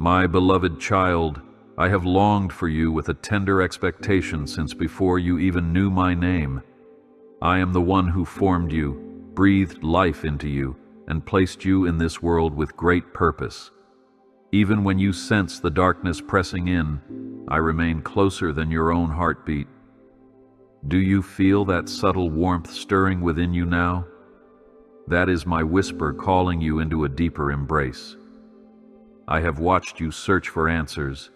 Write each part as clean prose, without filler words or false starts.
My beloved child, I have longed for you with a tender expectation since before you even knew my name. I am the one who formed you, breathed life into you, and placed you in this world with great purpose. Even when you sense the darkness pressing in, I remain closer than your own heartbeat. Do you feel that subtle warmth stirring within you now? That is my whisper calling you into a deeper embrace. I have watched you search for answers,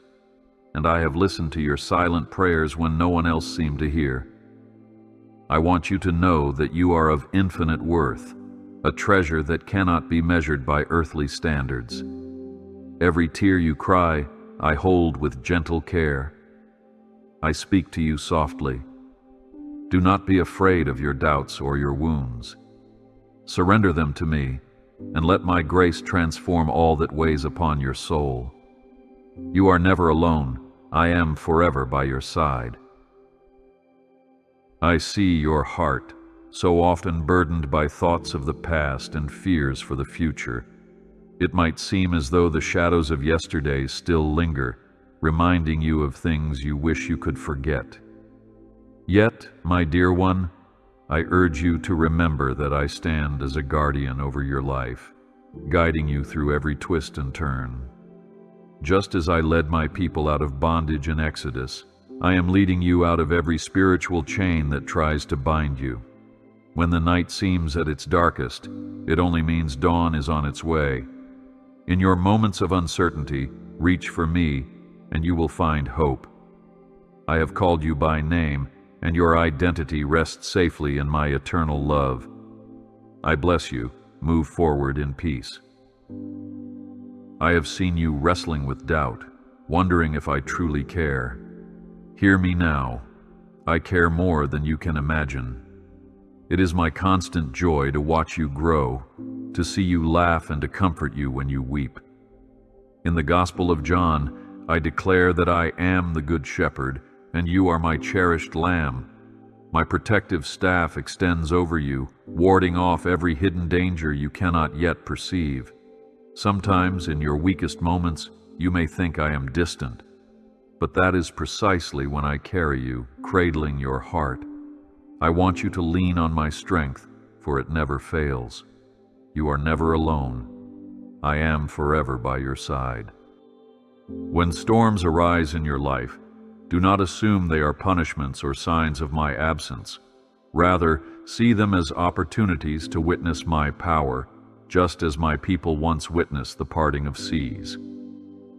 and I have listened to your silent prayers when no one else seemed to hear. I want you to know that you are of infinite worth, a treasure that cannot be measured by earthly standards. Every tear you cry, I hold with gentle care. I speak to you softly. Do not be afraid of your doubts or your wounds. Surrender them to me, and let my grace transform all that weighs upon your soul. You are never alone. I am forever by your side. I see your heart, so often burdened by thoughts of the past and fears for the future. It might seem as though the shadows of yesterday still linger, reminding you of things you wish you could forget. Yet, my dear one, I urge you to remember that I stand as a guardian over your life, guiding you through every twist and turn. Just as I led my people out of bondage in Exodus, I am leading you out of every spiritual chain that tries to bind you. When the night seems at its darkest, it only means dawn is on its way. In your moments of uncertainty, reach for me, and you will find hope. I have called you by name, and your identity rests safely in my eternal love. I bless you. Move forward in peace. I have seen you wrestling with doubt, wondering if I truly care. Hear me now. I care more than you can imagine. It is my constant joy to watch you grow, to see you laugh and to comfort you when you weep. In the Gospel of John, I declare that I am the Good Shepherd, and you are my cherished lamb. My protective staff extends over you, warding off every hidden danger you cannot yet perceive. Sometimes, in your weakest moments, you may think I am distant, but that is precisely when I carry you, cradling your heart. I want you to lean on my strength, for it never fails. You are never alone. I am forever by your side. When storms arise in your life, do not assume they are punishments or signs of my absence. Rather, see them as opportunities to witness my power, just as my people once witnessed the parting of seas.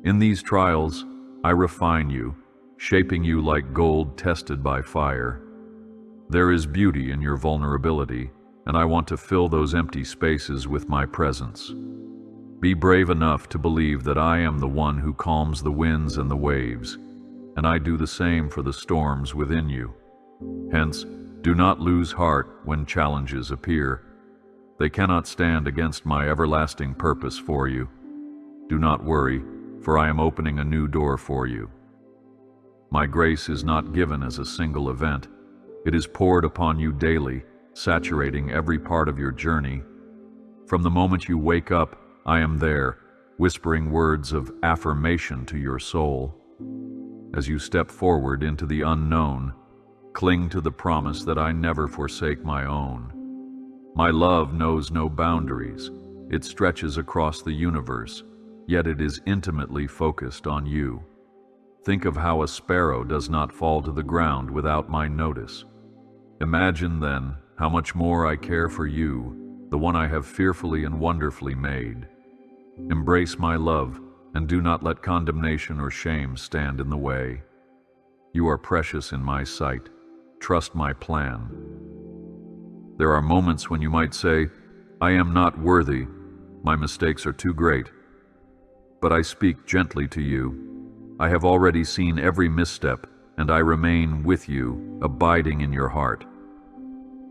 In these trials, I refine you, shaping you like gold tested by fire. There is beauty in your vulnerability, and I want to fill those empty spaces with my presence. Be brave enough to believe that I am the one who calms the winds and the waves, and I do the same for the storms within you. Hence, do not lose heart when challenges appear. They cannot stand against my everlasting purpose for you. Do not worry, for I am opening a new door for you. My grace is not given as a single event. It is poured upon you daily, saturating every part of your journey. From the moment you wake up, I am there, whispering words of affirmation to your soul. As you step forward into the unknown, cling to the promise that I never forsake my own. My love knows no boundaries. It stretches across the universe, yet it is intimately focused on you. Think of how a sparrow does not fall to the ground without my notice. Imagine, then, how much more I care for you, the one I have fearfully and wonderfully made. Embrace my love, and do not let condemnation or shame stand in the way. You are precious in my sight. Trust my plan. There are moments when you might say, I am not worthy. My mistakes are too great. But I speak gently to you. I have already seen every misstep, and I remain with you, abiding in your heart.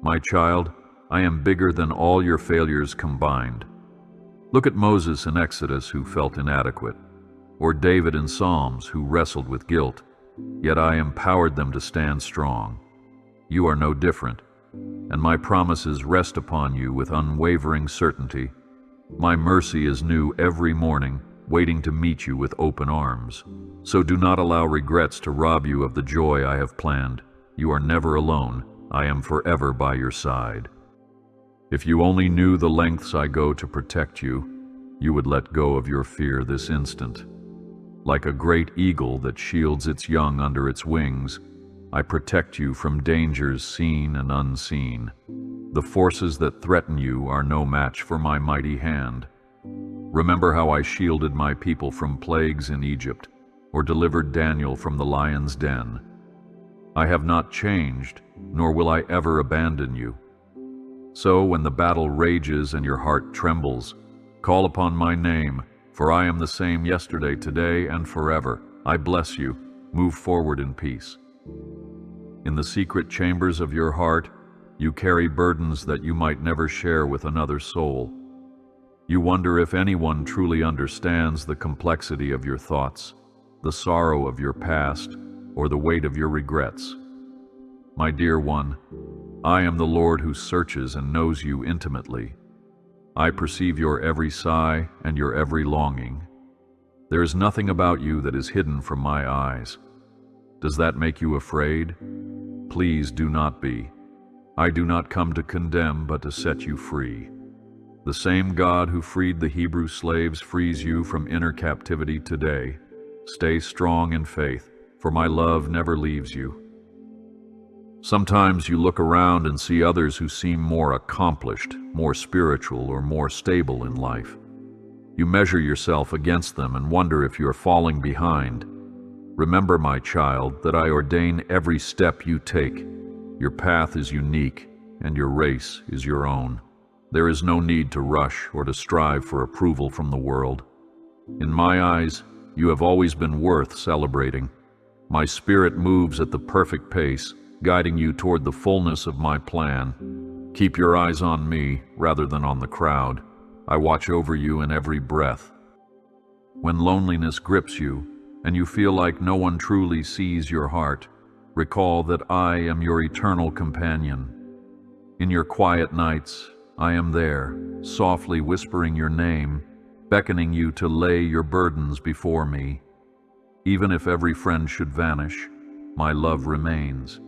My child, I am bigger than all your failures combined. Look at Moses in Exodus, who felt inadequate, or David in Psalms, who wrestled with guilt, yet I empowered them to stand strong. You are no different, and my promises rest upon you with unwavering certainty. My mercy is new every morning, waiting to meet you with open arms. So do not allow regrets to rob you of the joy I have planned. You are never alone. I am forever by your side. If you only knew the lengths I go to protect you, you would let go of your fear this instant. Like a great eagle that shields its young under its wings, I protect you from dangers seen and unseen. The forces that threaten you are no match for my mighty hand. Remember how I shielded my people from plagues in Egypt, or delivered Daniel from the lion's den. I have not changed, nor will I ever abandon you. So when the battle rages and your heart trembles, call upon my name, for I am the same yesterday, today, and forever. I bless you. Move forward in peace. In the secret chambers of your heart, you carry burdens that you might never share with another soul. You wonder if anyone truly understands the complexity of your thoughts, the sorrow of your past, or the weight of your regrets. My dear one, I am the Lord who searches and knows you intimately. I perceive your every sigh and your every longing. There is nothing about you that is hidden from my eyes. Does that make you afraid? Please do not be. I do not come to condemn, but to set you free. The same God who freed the Hebrew slaves frees you from inner captivity today. Stay strong in faith, for my love never leaves you. Sometimes you look around and see others who seem more accomplished, more spiritual, or more stable in life. You measure yourself against them and wonder if you are falling behind. Remember, my child, that I ordain every step you take. Your path is unique, and your race is your own. There is no need to rush or to strive for approval from the world. In my eyes, you have always been worth celebrating. My spirit moves at the perfect pace, guiding you toward the fullness of my plan. Keep your eyes on me rather than on the crowd. I watch over you in every breath. When loneliness grips you, and you feel like no one truly sees your heart, recall that I am your eternal companion. In your quiet nights, I am there, softly whispering your name, beckoning you to lay your burdens before me. Even if every friend should vanish, my love remains.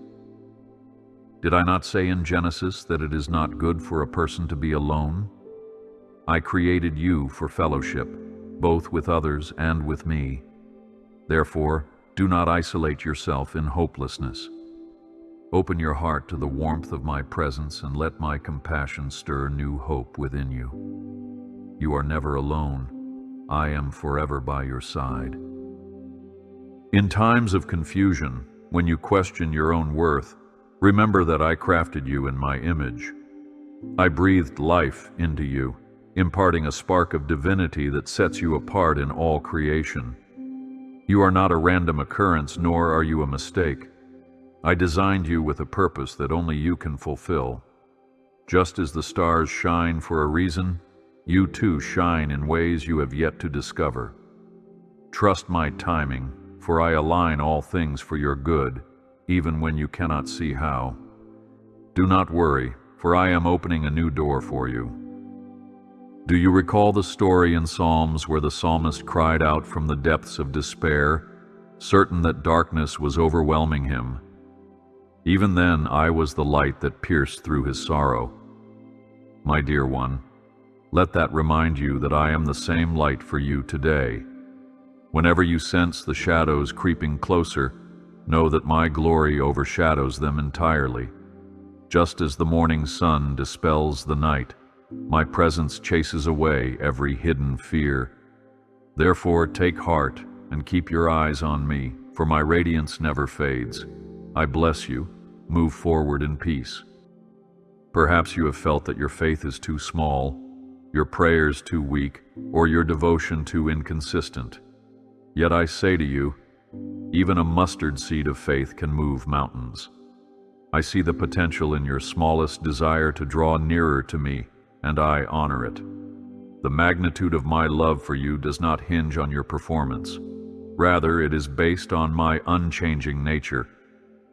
Did I not say in Genesis that it is not good for a person to be alone? I created you for fellowship, both with others and with me. Therefore, do not isolate yourself in hopelessness. Open your heart to the warmth of my presence and let my compassion stir new hope within you. You are never alone. I am forever by your side. In times of confusion, when you question your own worth, remember that I crafted you in my image. I breathed life into you, imparting a spark of divinity that sets you apart in all creation. You are not a random occurrence, nor are you a mistake. I designed you with a purpose that only you can fulfill. Just as the stars shine for a reason, you too shine in ways you have yet to discover. Trust my timing, for I align all things for your good, even when you cannot see how. Do not worry, for I am opening a new door for you. Do you recall the story in Psalms where the psalmist cried out from the depths of despair, certain that darkness was overwhelming him? Even then, I was the light that pierced through his sorrow. My dear one, let that remind you that I am the same light for you today. Whenever you sense the shadows creeping closer, know that my glory overshadows them entirely. Just as the morning sun dispels the night, my presence chases away every hidden fear. Therefore, take heart and keep your eyes on me, for my radiance never fades. I bless you. Move forward in peace. Perhaps you have felt that your faith is too small, your prayers too weak, or your devotion too inconsistent. Yet I say to you, even a mustard seed of faith can move mountains. I see the potential in your smallest desire to draw nearer to me, and I honor it. The magnitude of my love for you does not hinge on your performance. Rather, it is based on my unchanging nature.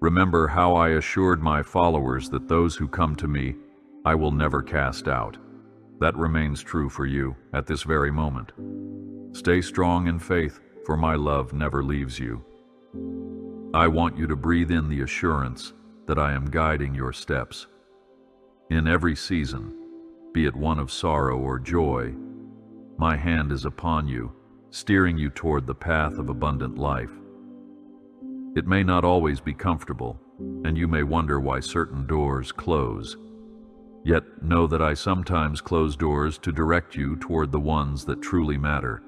Remember how I assured my followers that those who come to me, I will never cast out. That remains true for you at this very moment. Stay strong in faith, for my love never leaves you. I want you to breathe in the assurance that I am guiding your steps. In every season, be it one of sorrow or joy, my hand is upon you, steering you toward the path of abundant life. It may not always be comfortable, and you may wonder why certain doors close. Yet know that I sometimes close doors to direct you toward the ones that truly matter.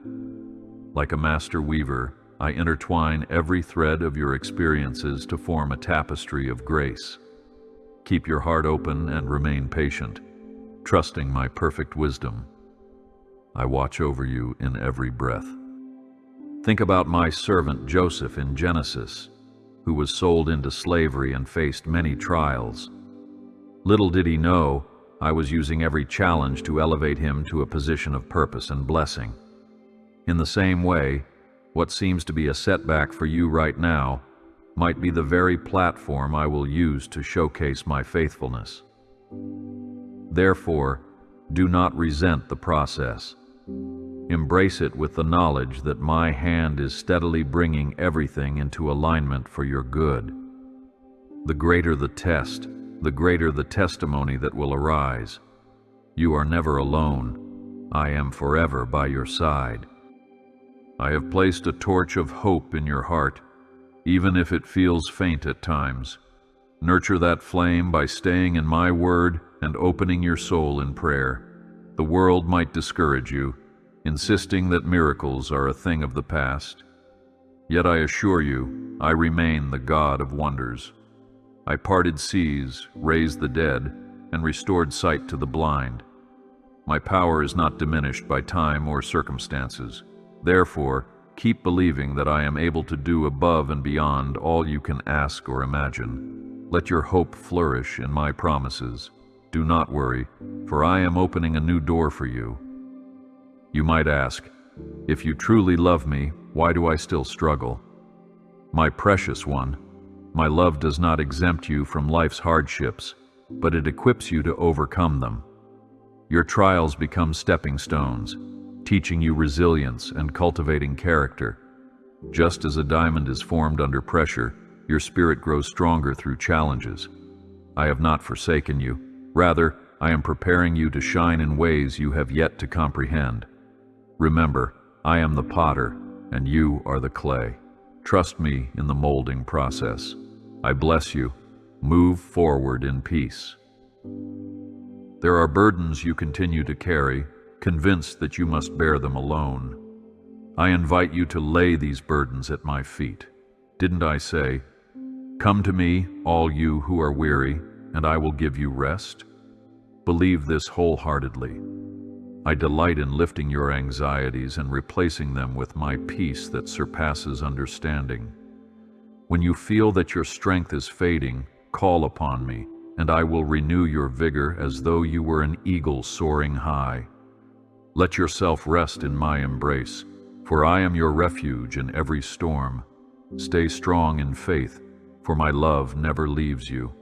Like a master weaver, I intertwine every thread of your experiences to form a tapestry of grace. Keep your heart open and remain patient, trusting my perfect wisdom. I watch over you in every breath. Think about my servant Joseph in Genesis, who was sold into slavery and faced many trials. Little did he know, I was using every challenge to elevate him to a position of purpose and blessing. In the same way, what seems to be a setback for you right now might be the very platform I will use to showcase my faithfulness. Therefore, do not resent the process. Embrace it with the knowledge that my hand is steadily bringing everything into alignment for your good. The greater the test, the greater the testimony that will arise. You are never alone. I am forever by your side. I have placed a torch of hope in your heart, even if it feels faint at times. Nurture that flame by staying in my word and opening your soul in prayer. The world might discourage you, insisting that miracles are a thing of the past. Yet I assure you, I remain the God of wonders. I parted seas, raised the dead, and restored sight to the blind. My power is not diminished by time or circumstances. Therefore, keep believing that I am able to do above and beyond all you can ask or imagine. Let your hope flourish in my promises. Do not worry, for I am opening a new door for you. You might ask, if you truly love me, why do I still struggle? My precious one, my love does not exempt you from life's hardships, but it equips you to overcome them. Your trials become stepping stones, teaching you resilience and cultivating character. Just as a diamond is formed under pressure, your spirit grows stronger through challenges. I have not forsaken you. Rather, I am preparing you to shine in ways you have yet to comprehend. Remember, I am the potter, and you are the clay. Trust me in the molding process. I bless you. Move forward in peace. There are burdens you continue to carry, convinced that you must bear them alone. I invite you to lay these burdens at my feet. Didn't I say, "Come to me, all you who are weary, and I will give you rest"? Believe this wholeheartedly. I delight in lifting your anxieties and replacing them with my peace that surpasses understanding. When you feel that your strength is fading, call upon me, and I will renew your vigor as though you were an eagle soaring high. Let yourself rest in my embrace, for I am your refuge in every storm. Stay strong in faith, for my love never leaves you.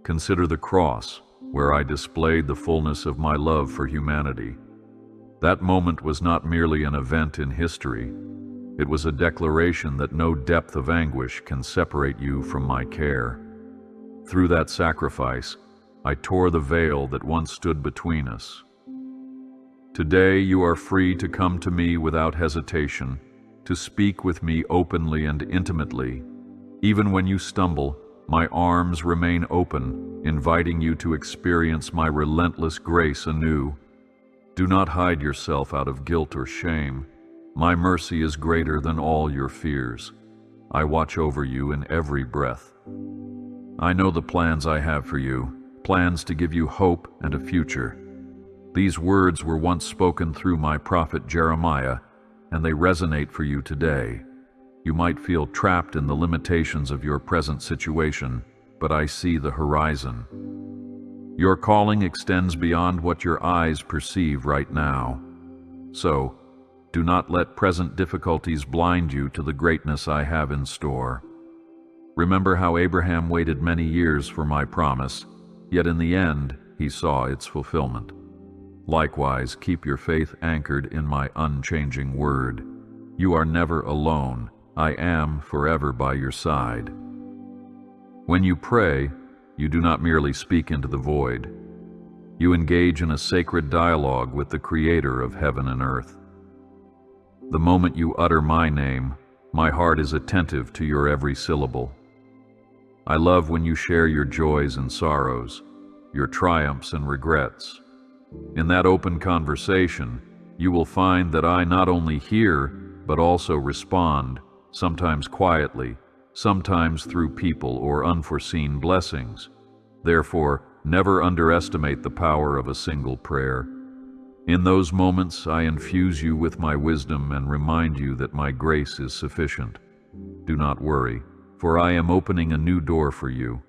Consider the cross, where I displayed the fullness of my love for humanity. That moment was not merely an event in history. It was a declaration that no depth of anguish can separate you from my care. Through that sacrifice, I tore the veil that once stood between us. Today you are free to come to me without hesitation, to speak with me openly and intimately. Even when you stumble, my arms remain open, inviting you to experience my relentless grace anew. Do not hide yourself out of guilt or shame. My mercy is greater than all your fears. I watch over you in every breath. I know the plans I have for you, plans to give you hope and a future. These words were once spoken through my prophet Jeremiah, and they resonate for you today. You might feel trapped in the limitations of your present situation, but I see the horizon. Your calling extends beyond what your eyes perceive right now. So, do not let present difficulties blind you to the greatness I have in store. Remember how Abraham waited many years for my promise, yet in the end he saw its fulfillment. Likewise, keep your faith anchored in my unchanging word. You are never alone. I am forever by your side. When you pray, you do not merely speak into the void. You engage in a sacred dialogue with the Creator of heaven and earth. The moment you utter my name, my heart is attentive to your every syllable. I love when you share your joys and sorrows, your triumphs and regrets. In that open conversation, you will find that I not only hear, but also respond, sometimes quietly, sometimes through people or unforeseen blessings. Therefore, never underestimate the power of a single prayer. In those moments, I infuse you with my wisdom and remind you that my grace is sufficient. Do not worry, for I am opening a new door for you.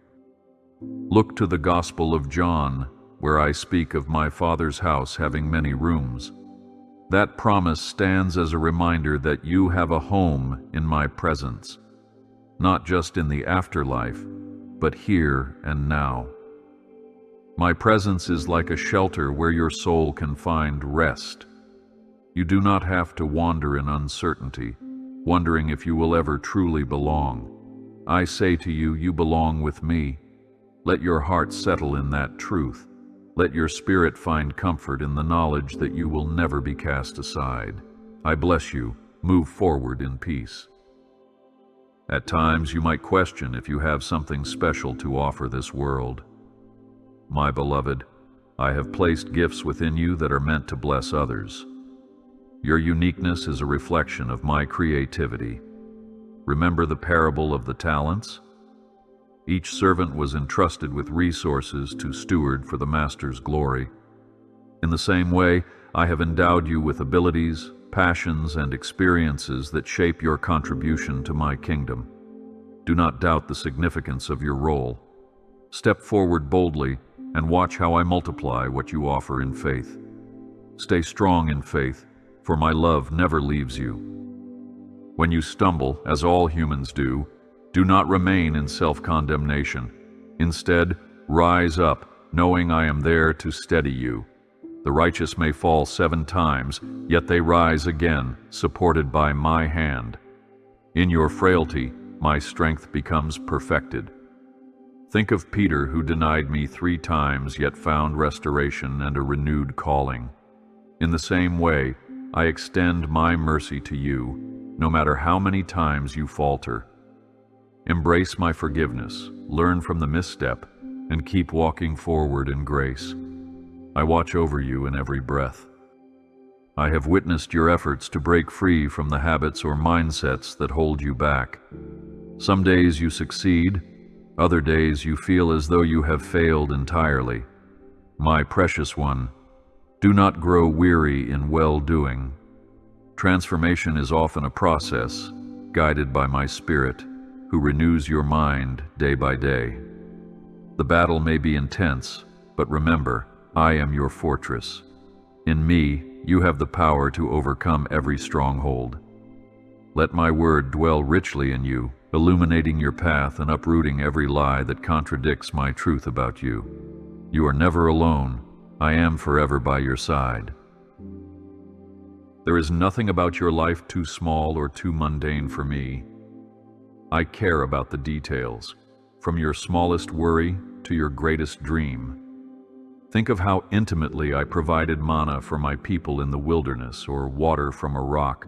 Look to the Gospel of John, where I speak of my Father's house having many rooms. That promise stands as a reminder that you have a home in my presence, not just in the afterlife, but here and now. My presence is like a shelter where your soul can find rest. You do not have to wander in uncertainty, wondering if you will ever truly belong. I say to you, you belong with me. Let your heart settle in that truth. Let your spirit find comfort in the knowledge that you will never be cast aside. I bless you. Move forward in peace. At times you might question if you have something special to offer this world. My beloved, I have placed gifts within you that are meant to bless others. Your uniqueness is a reflection of my creativity. Remember the parable of the talents? Each servant was entrusted with resources to steward for the master's glory. In the same way, I have endowed you with abilities, passions, and experiences that shape your contribution to my kingdom. Do not doubt the significance of your role. Step forward boldly and watch how I multiply what you offer in faith. Stay strong in faith, for my love never leaves you. When you stumble, as all humans do not remain in self-condemnation. Instead, rise up, knowing I am there to steady you. The righteous may fall 7 times, yet they rise again, supported by my hand. In your frailty, my strength becomes perfected. Think of Peter, who denied me 3 times, yet found restoration and a renewed calling. In the same way, I extend my mercy to you, no matter how many times you falter. Embrace my forgiveness, learn from the misstep, and keep walking forward in grace. I watch over you in every breath. I have witnessed your efforts to break free from the habits or mindsets that hold you back. Some days you succeed, other days you feel as though you have failed entirely. My precious one, do not grow weary in well-doing. Transformation is often a process, guided by my Spirit, who renews your mind day by day. The battle may be intense, but remember, I am your fortress. In me, you have the power to overcome every stronghold. Let my word dwell richly in you, illuminating your path and uprooting every lie that contradicts my truth about you. You are never alone. I am forever by your side. There is nothing about your life too small or too mundane for me. I care about the details, from your smallest worry to your greatest dream. Think of how intimately I provided manna for my people in the wilderness or water from a rock.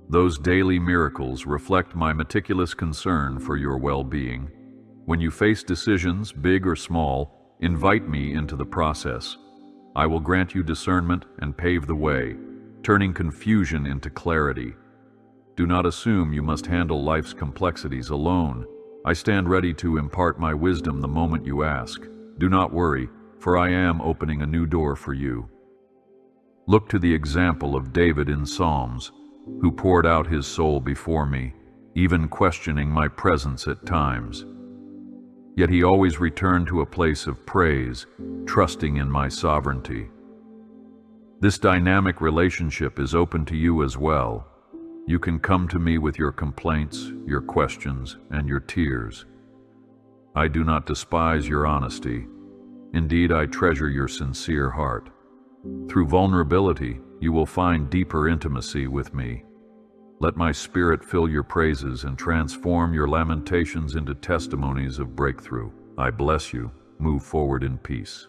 Those daily miracles reflect my meticulous concern for your well-being. When you face decisions, big or small, invite me into the process. I will grant you discernment and pave the way, turning confusion into clarity. Do not assume you must handle life's complexities alone. I stand ready to impart my wisdom the moment you ask. Do not worry, for I am opening a new door for you. Look to the example of David in Psalms, who poured out his soul before me, even questioning my presence at times. Yet he always returned to a place of praise, trusting in my sovereignty. This dynamic relationship is open to you as well. You can come to me with your complaints, your questions, and your tears. I do not despise your honesty. Indeed, I treasure your sincere heart. Through vulnerability, you will find deeper intimacy with me. Let my spirit fill your praises and transform your lamentations into testimonies of breakthrough. I bless you. Move forward in peace.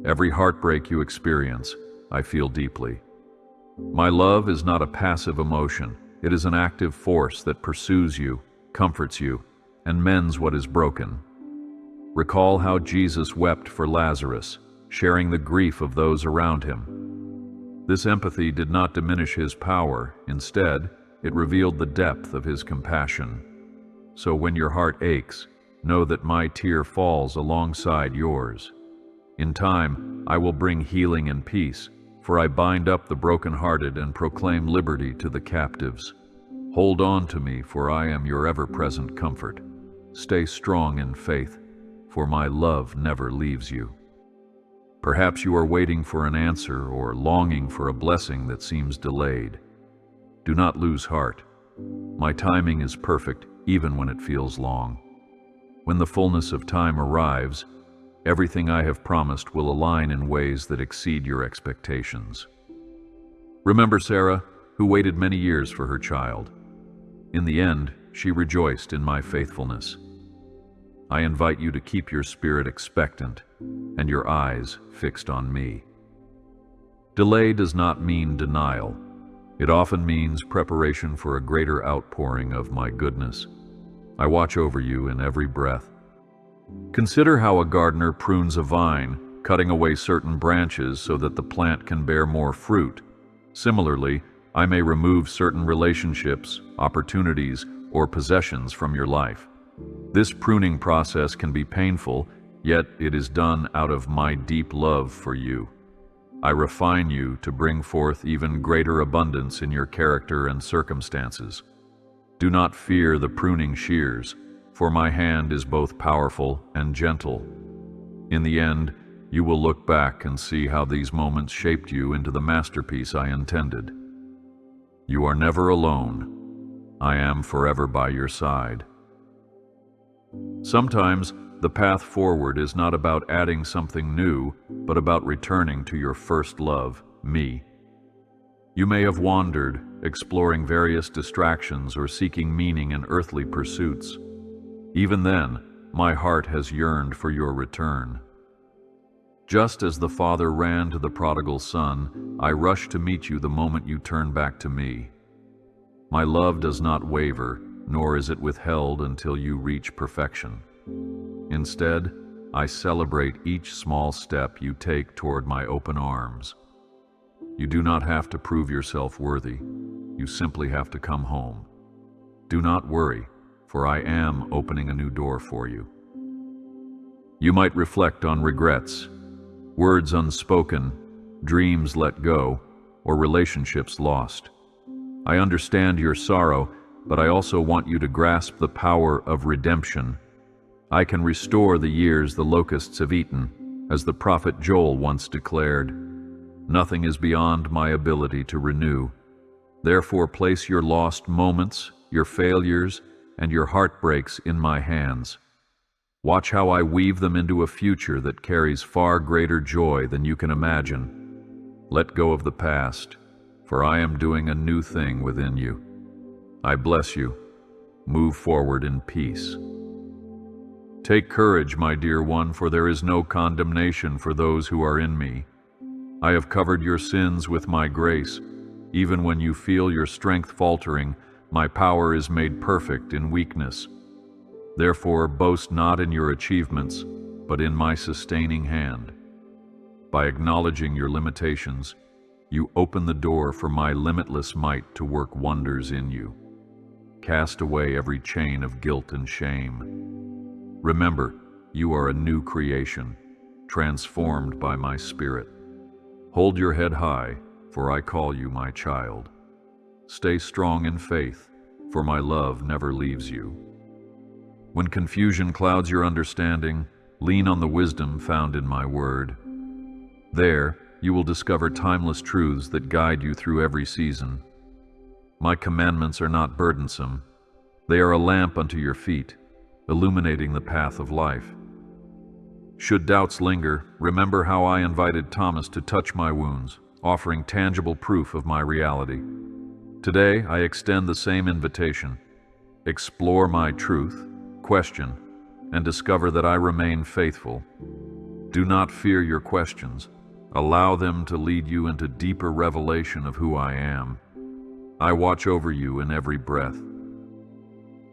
Every heartbreak you experience, I feel deeply. My love is not a passive emotion. It is an active force that pursues you, comforts you, and mends what is broken. Recall how Jesus wept for Lazarus, sharing the grief of those around him. This empathy did not diminish his power. Instead, it revealed the depth of his compassion. So when your heart aches, know that my tear falls alongside yours. In time, I will bring healing and peace, for I bind up the brokenhearted and proclaim liberty to the captives. Hold on to me, for I am your ever-present comfort. Stay strong in faith, for my love never leaves you. Perhaps you are waiting for an answer or longing for a blessing that seems delayed. Do not lose heart. My timing is perfect, even when it feels long. When the fullness of time arrives, everything I have promised will align in ways that exceed your expectations. Remember Sarah, who waited many years for her child. In the end, she rejoiced in my faithfulness. I invite you to keep your spirit expectant and your eyes fixed on me. Delay does not mean denial. It often means preparation for a greater outpouring of my goodness. I watch over you in every breath. Consider how a gardener prunes a vine, cutting away certain branches so that the plant can bear more fruit. Similarly, I may remove certain relationships, opportunities, or possessions from your life. This pruning process can be painful, yet it is done out of my deep love for you. I refine you to bring forth even greater abundance in your character and circumstances. Do not fear the pruning shears, for my hand is both powerful and gentle. In the end, you will look back and see how these moments shaped you into the masterpiece I intended. You are never alone. I am forever by your side. Sometimes, the path forward is not about adding something new, but about returning to your first love, me. You may have wandered, exploring various distractions or seeking meaning in earthly pursuits. Even then, my heart has yearned for your return. Just as the Father ran to the prodigal son, I rush to meet you the moment you turn back to me. My love does not waver, nor is it withheld until you reach perfection. Instead, I celebrate each small step you take toward my open arms. You do not have to prove yourself worthy. You simply have to come home. Do not worry, for I am opening a new door for you. You might reflect on regrets, words unspoken, dreams let go, or relationships lost. I understand your sorrow, but I also want you to grasp the power of redemption. I can restore the years the locusts have eaten, as the prophet Joel once declared. Nothing is beyond my ability to renew. Therefore, place your lost moments, your failures, and your heartbreaks in my hands. Watch how I weave them into a future that carries far greater joy than you can imagine. Let go of the past, for I am doing a new thing within you. I bless you. Move forward in peace. Take courage, my dear one, for there is no condemnation for those who are in me. I have covered your sins with my grace. Even when you feel your strength faltering, my power is made perfect in weakness. Therefore, boast not in your achievements, but in my sustaining hand. By acknowledging your limitations, you open the door for my limitless might to work wonders in you. Cast away every chain of guilt and shame. Remember, you are a new creation, transformed by my Spirit. Hold your head high, for I call you my child. Stay strong in faith, for my love never leaves you. When confusion clouds your understanding, lean on the wisdom found in my word. There, you will discover timeless truths that guide you through every season. My commandments are not burdensome. They are a lamp unto your feet, illuminating the path of life. Should doubts linger, remember how I invited Thomas to touch my wounds, offering tangible proof of my reality. Today, I extend the same invitation. Explore my truth, question, and discover that I remain faithful. Do not fear your questions. Allow them to lead you into deeper revelation of who I am. I watch over you in every breath.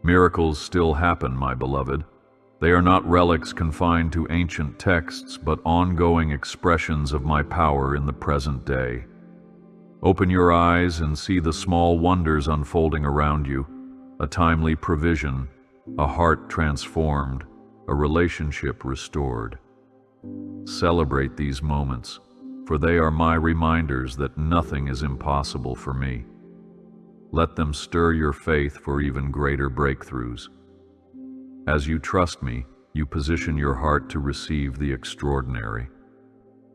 Miracles still happen, my beloved. They are not relics confined to ancient texts, but ongoing expressions of my power in the present day. Open your eyes and see the small wonders unfolding around you: a timely provision, a heart transformed, a relationship restored. Celebrate these moments, for they are my reminders that nothing is impossible for me. Let them stir your faith for even greater breakthroughs. As you trust me, you position your heart to receive the extraordinary.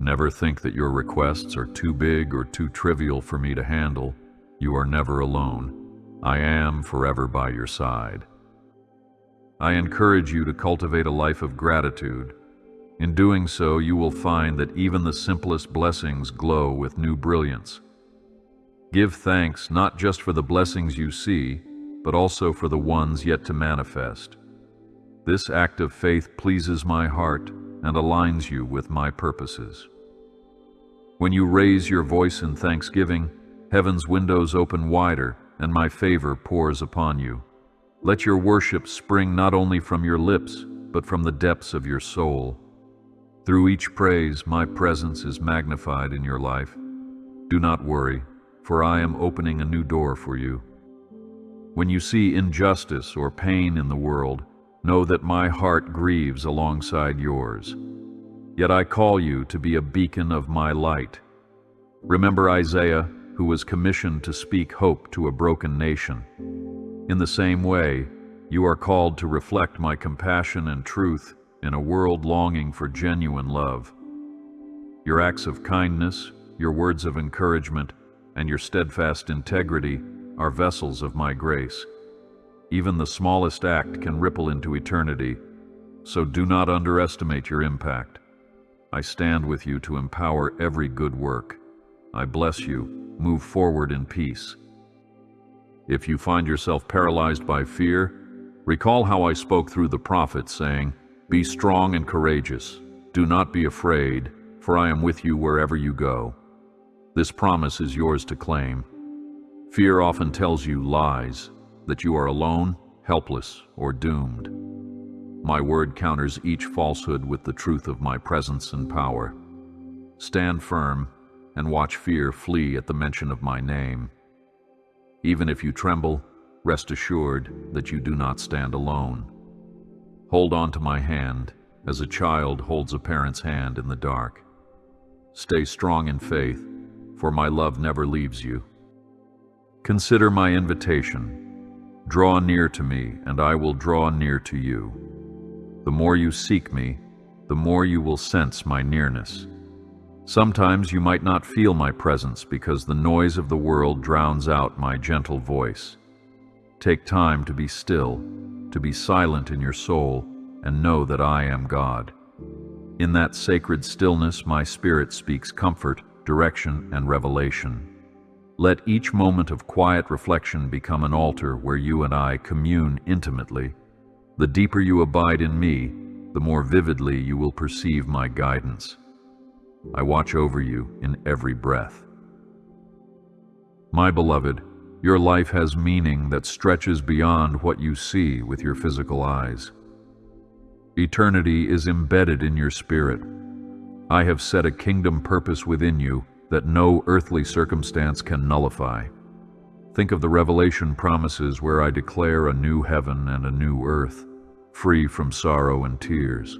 Never think that your requests are too big or too trivial for me to handle. You are never alone. I am forever by your side. I encourage you to cultivate a life of gratitude. In doing so, you will find that even the simplest blessings glow with new brilliance. Give thanks not just for the blessings you see, but also for the ones yet to manifest. This act of faith pleases my heart and aligns you with my purposes. When you raise your voice in thanksgiving, heaven's windows open wider and my favor pours upon you. Let your worship spring not only from your lips, but from the depths of your soul. Through each praise, my presence is magnified in your life. Do not worry, for I am opening a new door for you. When you see injustice or pain in the world, know that my heart grieves alongside yours. Yet I call you to be a beacon of my light. Remember Isaiah, who was commissioned to speak hope to a broken nation. In the same way, you are called to reflect my compassion and truth in a world longing for genuine love. Your acts of kindness, your words of encouragement, and your steadfast integrity are vessels of my grace. Even the smallest act can ripple into eternity, so do not underestimate your impact. I stand with you to empower every good work. I bless you. Move forward in peace. If you find yourself paralyzed by fear, recall how I spoke through the prophet, saying, "Be strong and courageous. Do not be afraid, for I am with you wherever you go." This promise is yours to claim. Fear often tells you lies, that you are alone, helpless, or doomed. My word counters each falsehood with the truth of my presence and power. Stand firm and watch fear flee at the mention of my name. Even if you tremble, rest assured that you do not stand alone. Hold on to my hand as a child holds a parent's hand in the dark. Stay strong in faith, for my love never leaves you. Consider my invitation. Draw near to me, and I will draw near to you. The more you seek me, the more you will sense my nearness. Sometimes you might not feel my presence because the noise of the world drowns out my gentle voice. Take time to be still, to be silent in your soul, and know that I am God. In that sacred stillness, my spirit speaks comfort, direction, and revelation. Let each moment of quiet reflection become an altar where you and I commune intimately. The deeper you abide in me, the more vividly you will perceive my guidance. I watch over you in every breath. My beloved, your life has meaning that stretches beyond what you see with your physical eyes. Eternity is embedded in your spirit. I have set a kingdom purpose within you that no earthly circumstance can nullify. Think of the Revelation promises where I declare a new heaven and a new earth, free from sorrow and tears.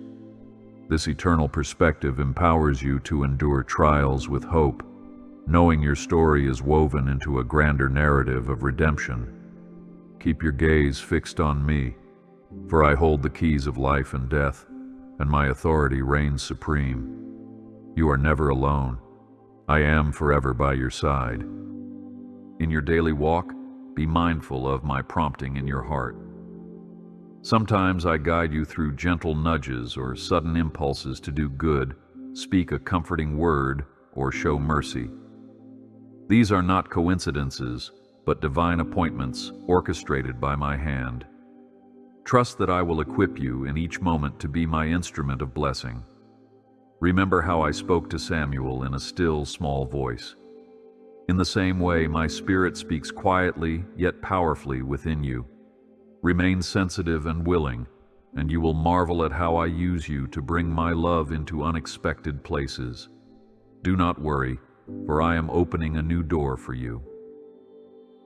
This eternal perspective empowers you to endure trials with hope, knowing your story is woven into a grander narrative of redemption. Keep your gaze fixed on me, for I hold the keys of life and death, and my authority reigns supreme. You are never alone. I am forever by your side. In your daily walk, be mindful of my prompting in your heart. Sometimes I guide you through gentle nudges or sudden impulses to do good, speak a comforting word, or show mercy. These are not coincidences, but divine appointments orchestrated by my hand. Trust that I will equip you in each moment to be my instrument of blessing. Remember how I spoke to Samuel in a still, small voice. In the same way, my Spirit speaks quietly yet powerfully within you. Remain sensitive and willing, and you will marvel at how I use you to bring my love into unexpected places. Do not worry, for I am opening a new door for you.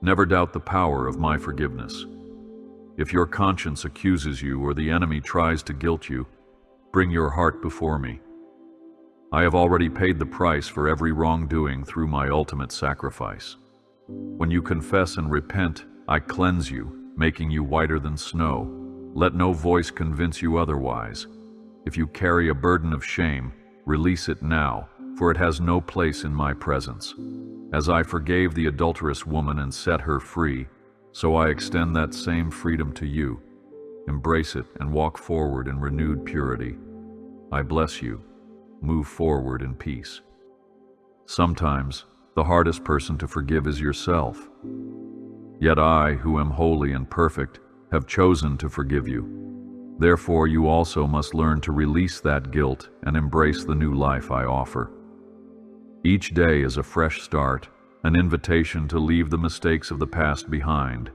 Never doubt the power of my forgiveness. If your conscience accuses you or the enemy tries to guilt you, bring your heart before me. I have already paid the price for every wrongdoing through my ultimate sacrifice. When you confess and repent, I cleanse you, making you whiter than snow. Let no voice convince you otherwise. If you carry a burden of shame, release it now, for it has no place in my presence. As I forgave the adulterous woman and set her free, so I extend that same freedom to you. Embrace it and walk forward in renewed purity. I bless you. Move forward in peace. Sometimes, the hardest person to forgive is yourself. Yet I, who am holy and perfect, have chosen to forgive you. Therefore, you also must learn to release that guilt and embrace the new life I offer. Each day is a fresh start, an invitation to leave the mistakes of the past behind.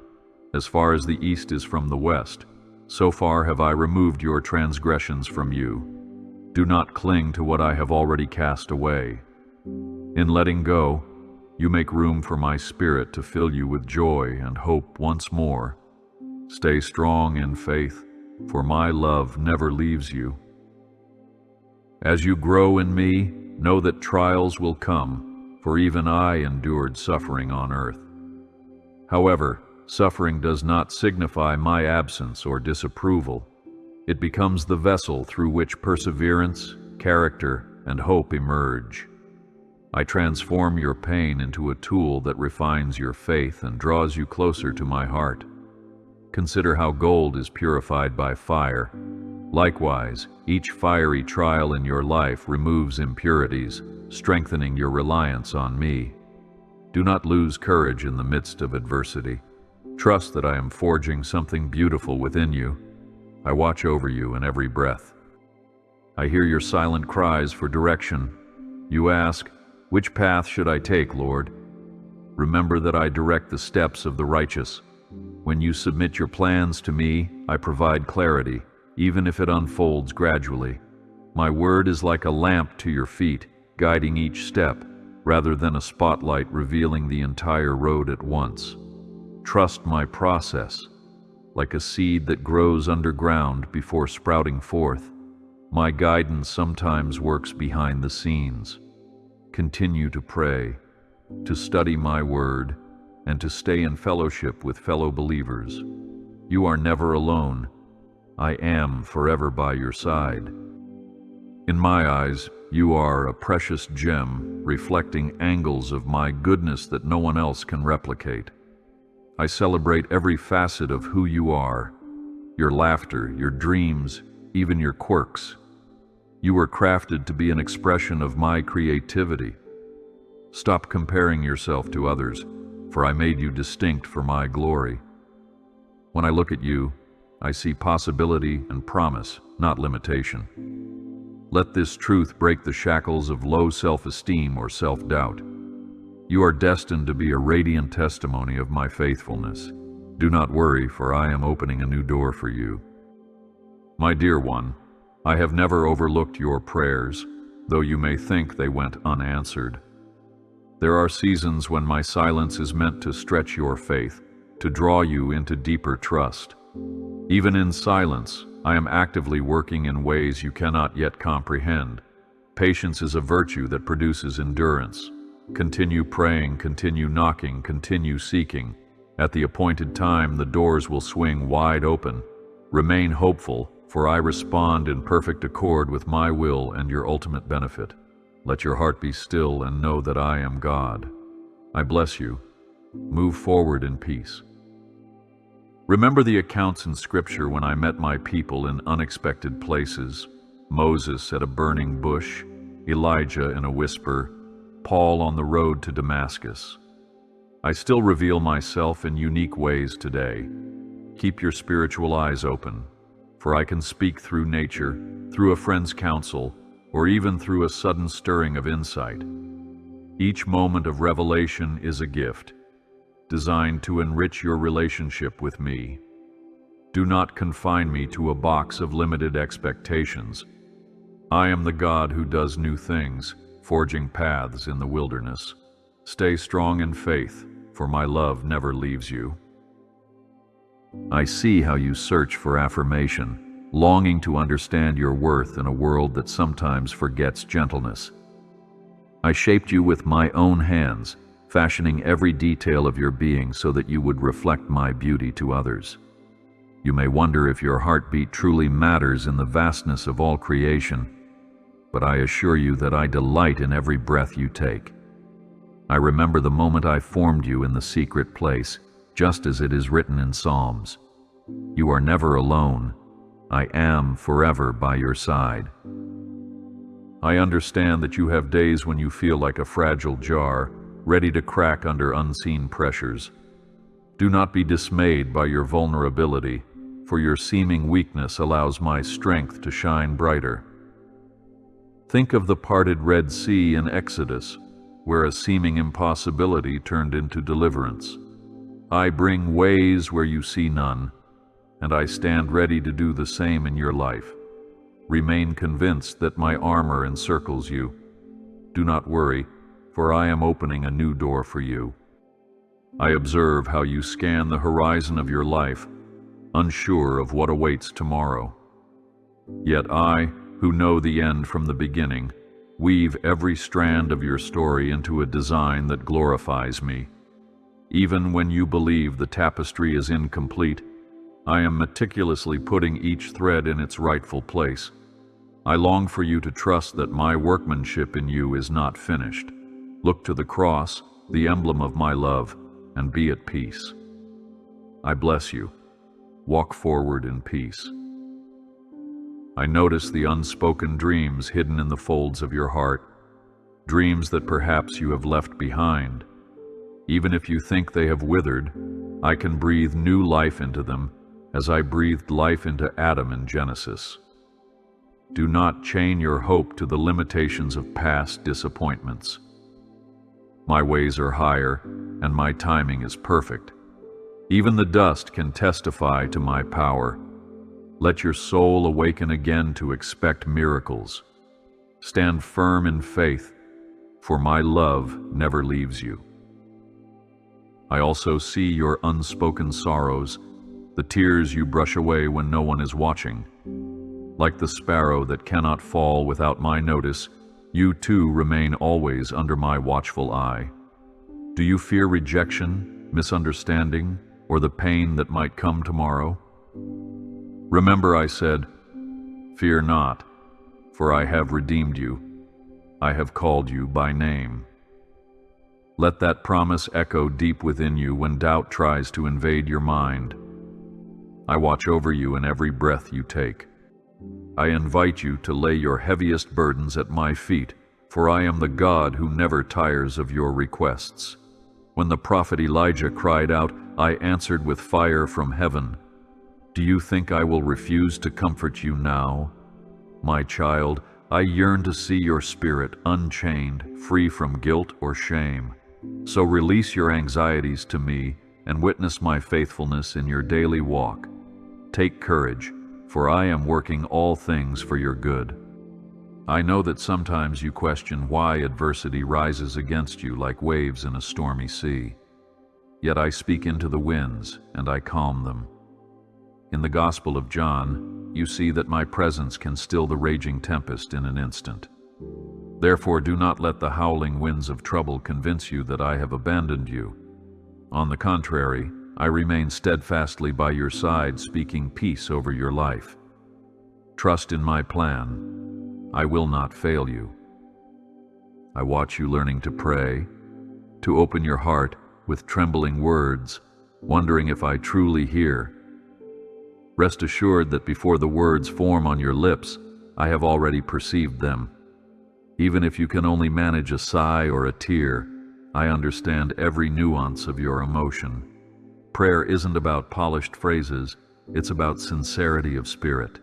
As far as the east is from the west, so far have I removed your transgressions from you. Do not cling to what I have already cast away. In letting go, you make room for my Spirit to fill you with joy and hope once more. Stay strong in faith, for my love never leaves you. As you grow in me, know that trials will come, for even I endured suffering on earth. However, suffering does not signify my absence or disapproval. It becomes the vessel through which perseverance, character, and hope emerge. I transform your pain into a tool that refines your faith and draws you closer to my heart. Consider how gold is purified by fire. Likewise, each fiery trial in your life removes impurities, strengthening your reliance on me. Do not lose courage in the midst of adversity. Trust that I am forging something beautiful within you. I watch over you in every breath. I hear your silent cries for direction. You ask, "Which path should I take, Lord?" Remember that I direct the steps of the righteous. When you submit your plans to me, I provide clarity, even if it unfolds gradually. My word is like a lamp to your feet, guiding each step, rather than a spotlight revealing the entire road at once. Trust my process. Like a seed that grows underground before sprouting forth, my guidance sometimes works behind the scenes. Continue to pray, to study my word, and to stay in fellowship with fellow believers. You are never alone. I am forever by your side. In my eyes, you are a precious gem reflecting angles of my goodness that no one else can replicate. I celebrate every facet of who you are, your laughter, your dreams, even your quirks. You were crafted to be an expression of my creativity. Stop comparing yourself to others, for I made you distinct for my glory. When I look at you, I see possibility and promise, not limitation. Let this truth break the shackles of low self-esteem or self-doubt. You are destined to be a radiant testimony of my faithfulness. Do not worry, for I am opening a new door for you. My dear one, I have never overlooked your prayers, though you may think they went unanswered. There are seasons when my silence is meant to stretch your faith, to draw you into deeper trust. Even in silence, I am actively working in ways you cannot yet comprehend. Patience is a virtue that produces endurance. Continue praying, continue knocking, continue seeking. At the appointed time, the doors will swing wide open. Remain hopeful, for I respond in perfect accord with my will and your ultimate benefit. Let your heart be still and know that I am God. I bless you. Move forward in peace. Remember the accounts in Scripture when I met my people in unexpected places: Moses at a burning bush, Elijah in a whisper, Paul on the road to Damascus. I still reveal myself in unique ways today. Keep your spiritual eyes open, for I can speak through nature, through a friend's counsel, or even through a sudden stirring of insight. Each moment of revelation is a gift, designed to enrich your relationship with me. Do not confine me to a box of limited expectations. I am the God who does new things, forging paths in the wilderness. Stay strong in faith, for my love never leaves you. I see how you search for affirmation, longing to understand your worth in a world that sometimes forgets gentleness. I shaped you with my own hands, fashioning every detail of your being so that you would reflect my beauty to others. You may wonder if your heartbeat truly matters in the vastness of all creation, but I assure you that I delight in every breath you take. I remember the moment I formed you in the secret place, just as it is written in Psalms. You are never alone. I am forever by your side. I understand that you have days when you feel like a fragile jar, ready to crack under unseen pressures. Do not be dismayed by your vulnerability, for your seeming weakness allows my strength to shine brighter. Think of the parted Red Sea in Exodus, where a seeming impossibility turned into deliverance. I bring ways where you see none, and I stand ready to do the same in your life. Remain convinced that my armor encircles you. Do not worry, for I am opening a new door for you. I observe how you scan the horizon of your life, unsure of what awaits tomorrow. Yet I, who know the end from the beginning, weave every strand of your story into a design that glorifies me. Even when you believe the tapestry is incomplete, I am meticulously putting each thread in its rightful place. I long for you to trust that my workmanship in you is not finished. Look to the cross, the emblem of my love, and be at peace. I bless you. Walk forward in peace. I notice the unspoken dreams hidden in the folds of your heart, dreams that perhaps you have left behind. Even if you think they have withered, I can breathe new life into them as I breathed life into Adam in Genesis. Do not chain your hope to the limitations of past disappointments. My ways are higher, and my timing is perfect. Even the dust can testify to my power. Let your soul awaken again to expect miracles. Stand firm in faith, for my love never leaves you. I also see your unspoken sorrows, the tears you brush away when no one is watching. Like the sparrow that cannot fall without my notice, you too remain always under my watchful eye. Do you fear rejection, misunderstanding, or the pain that might come tomorrow? Remember I said, "Fear not, for I have redeemed you. I have called you by name." Let that promise echo deep within you when doubt tries to invade your mind. I watch over you in every breath you take. I invite you to lay your heaviest burdens at my feet, for I am the God who never tires of your requests. When the prophet Elijah cried out, I answered with fire from heaven. Do you think I will refuse to comfort you now? My child, I yearn to see your spirit unchained, free from guilt or shame. So release your anxieties to me and witness my faithfulness in your daily walk. Take courage, for I am working all things for your good. I know that sometimes you question why adversity rises against you like waves in a stormy sea. Yet I speak into the winds, and I calm them. In the Gospel of John, you see that my presence can still the raging tempest in an instant. Therefore do not let the howling winds of trouble convince you that I have abandoned you. On the contrary, I remain steadfastly by your side, speaking peace over your life. Trust in my plan. I will not fail you. I watch you learning to pray, to open your heart with trembling words, wondering if I truly hear, Rest assured that before the words form on your lips, I have already perceived them. Even if you can only manage a sigh or a tear, I understand every nuance of your emotion. Prayer isn't about polished phrases, it's about sincerity of spirit.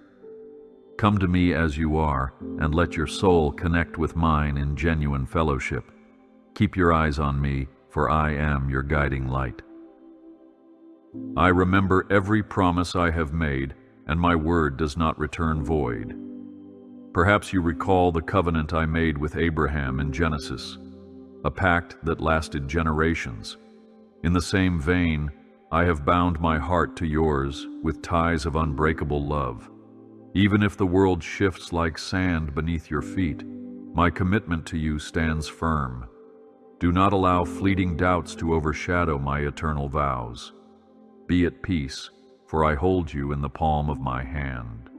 Come to me as you are, and let your soul connect with mine in genuine fellowship. Keep your eyes on me, for I am your guiding light. I remember every promise I have made, and my word does not return void. Perhaps you recall the covenant I made with Abraham in Genesis, a pact that lasted generations. In the same vein, I have bound my heart to yours with ties of unbreakable love. Even if the world shifts like sand beneath your feet, my commitment to you stands firm. Do not allow fleeting doubts to overshadow my eternal vows. Be at peace, for I hold you in the palm of my hand.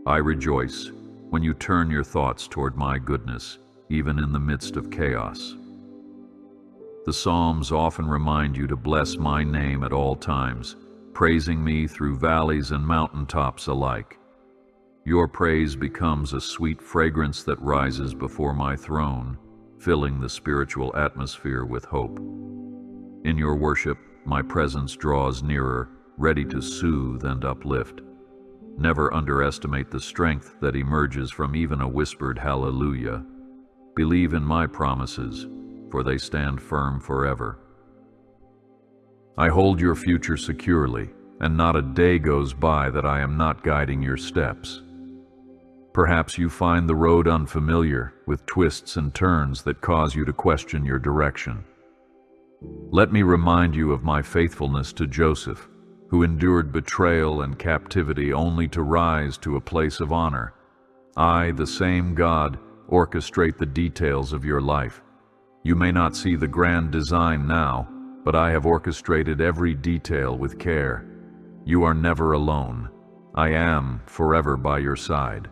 I rejoice when you turn your thoughts toward my goodness, even in the midst of chaos. The Psalms often remind you to bless my name at all times, praising me through valleys and mountaintops alike. Your praise becomes a sweet fragrance that rises before my throne, filling the spiritual atmosphere with hope. In your worship, my presence draws nearer, ready to soothe and uplift. Never underestimate the strength that emerges from even a whispered hallelujah. Believe in my promises, for they stand firm forever. I hold your future securely, and not a day goes by that I am not guiding your steps. Perhaps you find the road unfamiliar, with twists and turns that cause you to question your direction. Let me remind you of my faithfulness to Joseph, who endured betrayal and captivity only to rise to a place of honor. I, the same God, orchestrate the details of your life. You may not see the grand design now, but I have orchestrated every detail with care. You are never alone. I am forever by your side.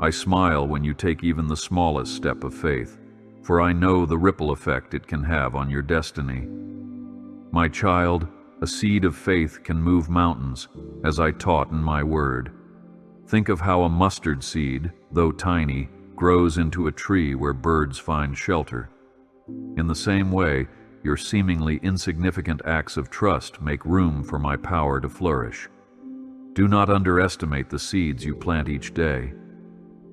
I smile when you take even the smallest step of faith, for I know the ripple effect it can have on your destiny. My child, a seed of faith can move mountains, as I taught in my word. Think of how a mustard seed, though tiny, grows into a tree where birds find shelter. In the same way, your seemingly insignificant acts of trust make room for my power to flourish. Do not underestimate the seeds you plant each day.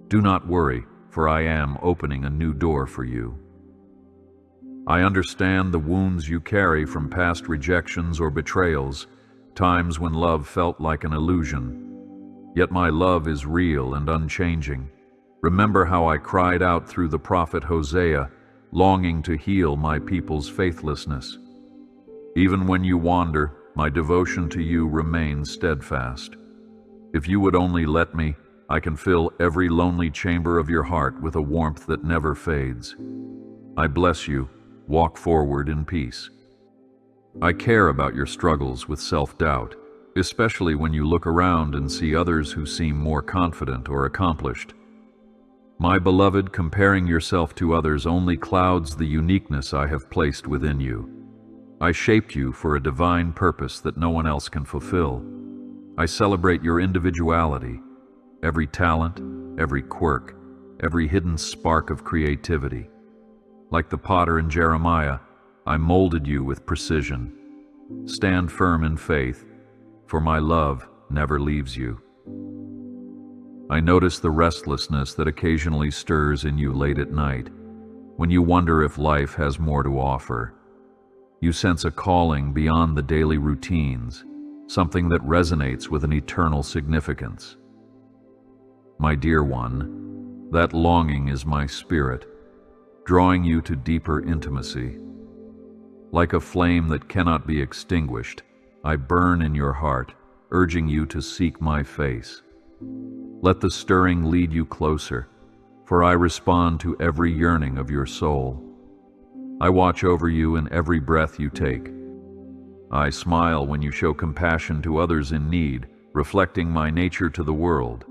Do not worry, for I am opening a new door for you. I understand the wounds you carry from past rejections or betrayals, times when love felt like an illusion. Yet my love is real and unchanging. Remember how I cried out through the prophet Hosea, longing to heal my people's faithlessness. Even when you wander, my devotion to you remains steadfast. If you would only let me, I can fill every lonely chamber of your heart with a warmth that never fades. I bless you. Walk forward in peace. I care about your struggles with self-doubt, especially when you look around and see others who seem more confident or accomplished. My beloved, comparing yourself to others only clouds the uniqueness I have placed within you. I shaped you for a divine purpose that no one else can fulfill. I celebrate your individuality, every talent, every quirk, every hidden spark of creativity. Like the potter in Jeremiah, I molded you with precision. Stand firm in faith, for my love never leaves you. I notice the restlessness that occasionally stirs in you late at night, when you wonder if life has more to offer. You sense a calling beyond the daily routines, something that resonates with an eternal significance. My dear one, that longing is my spirit, drawing you to deeper intimacy. Like a flame that cannot be extinguished, I burn in your heart, urging you to seek my face. Let the stirring lead you closer, for I respond to every yearning of your soul. I watch over you in every breath you take. I smile when you show compassion to others in need, reflecting my nature to the world.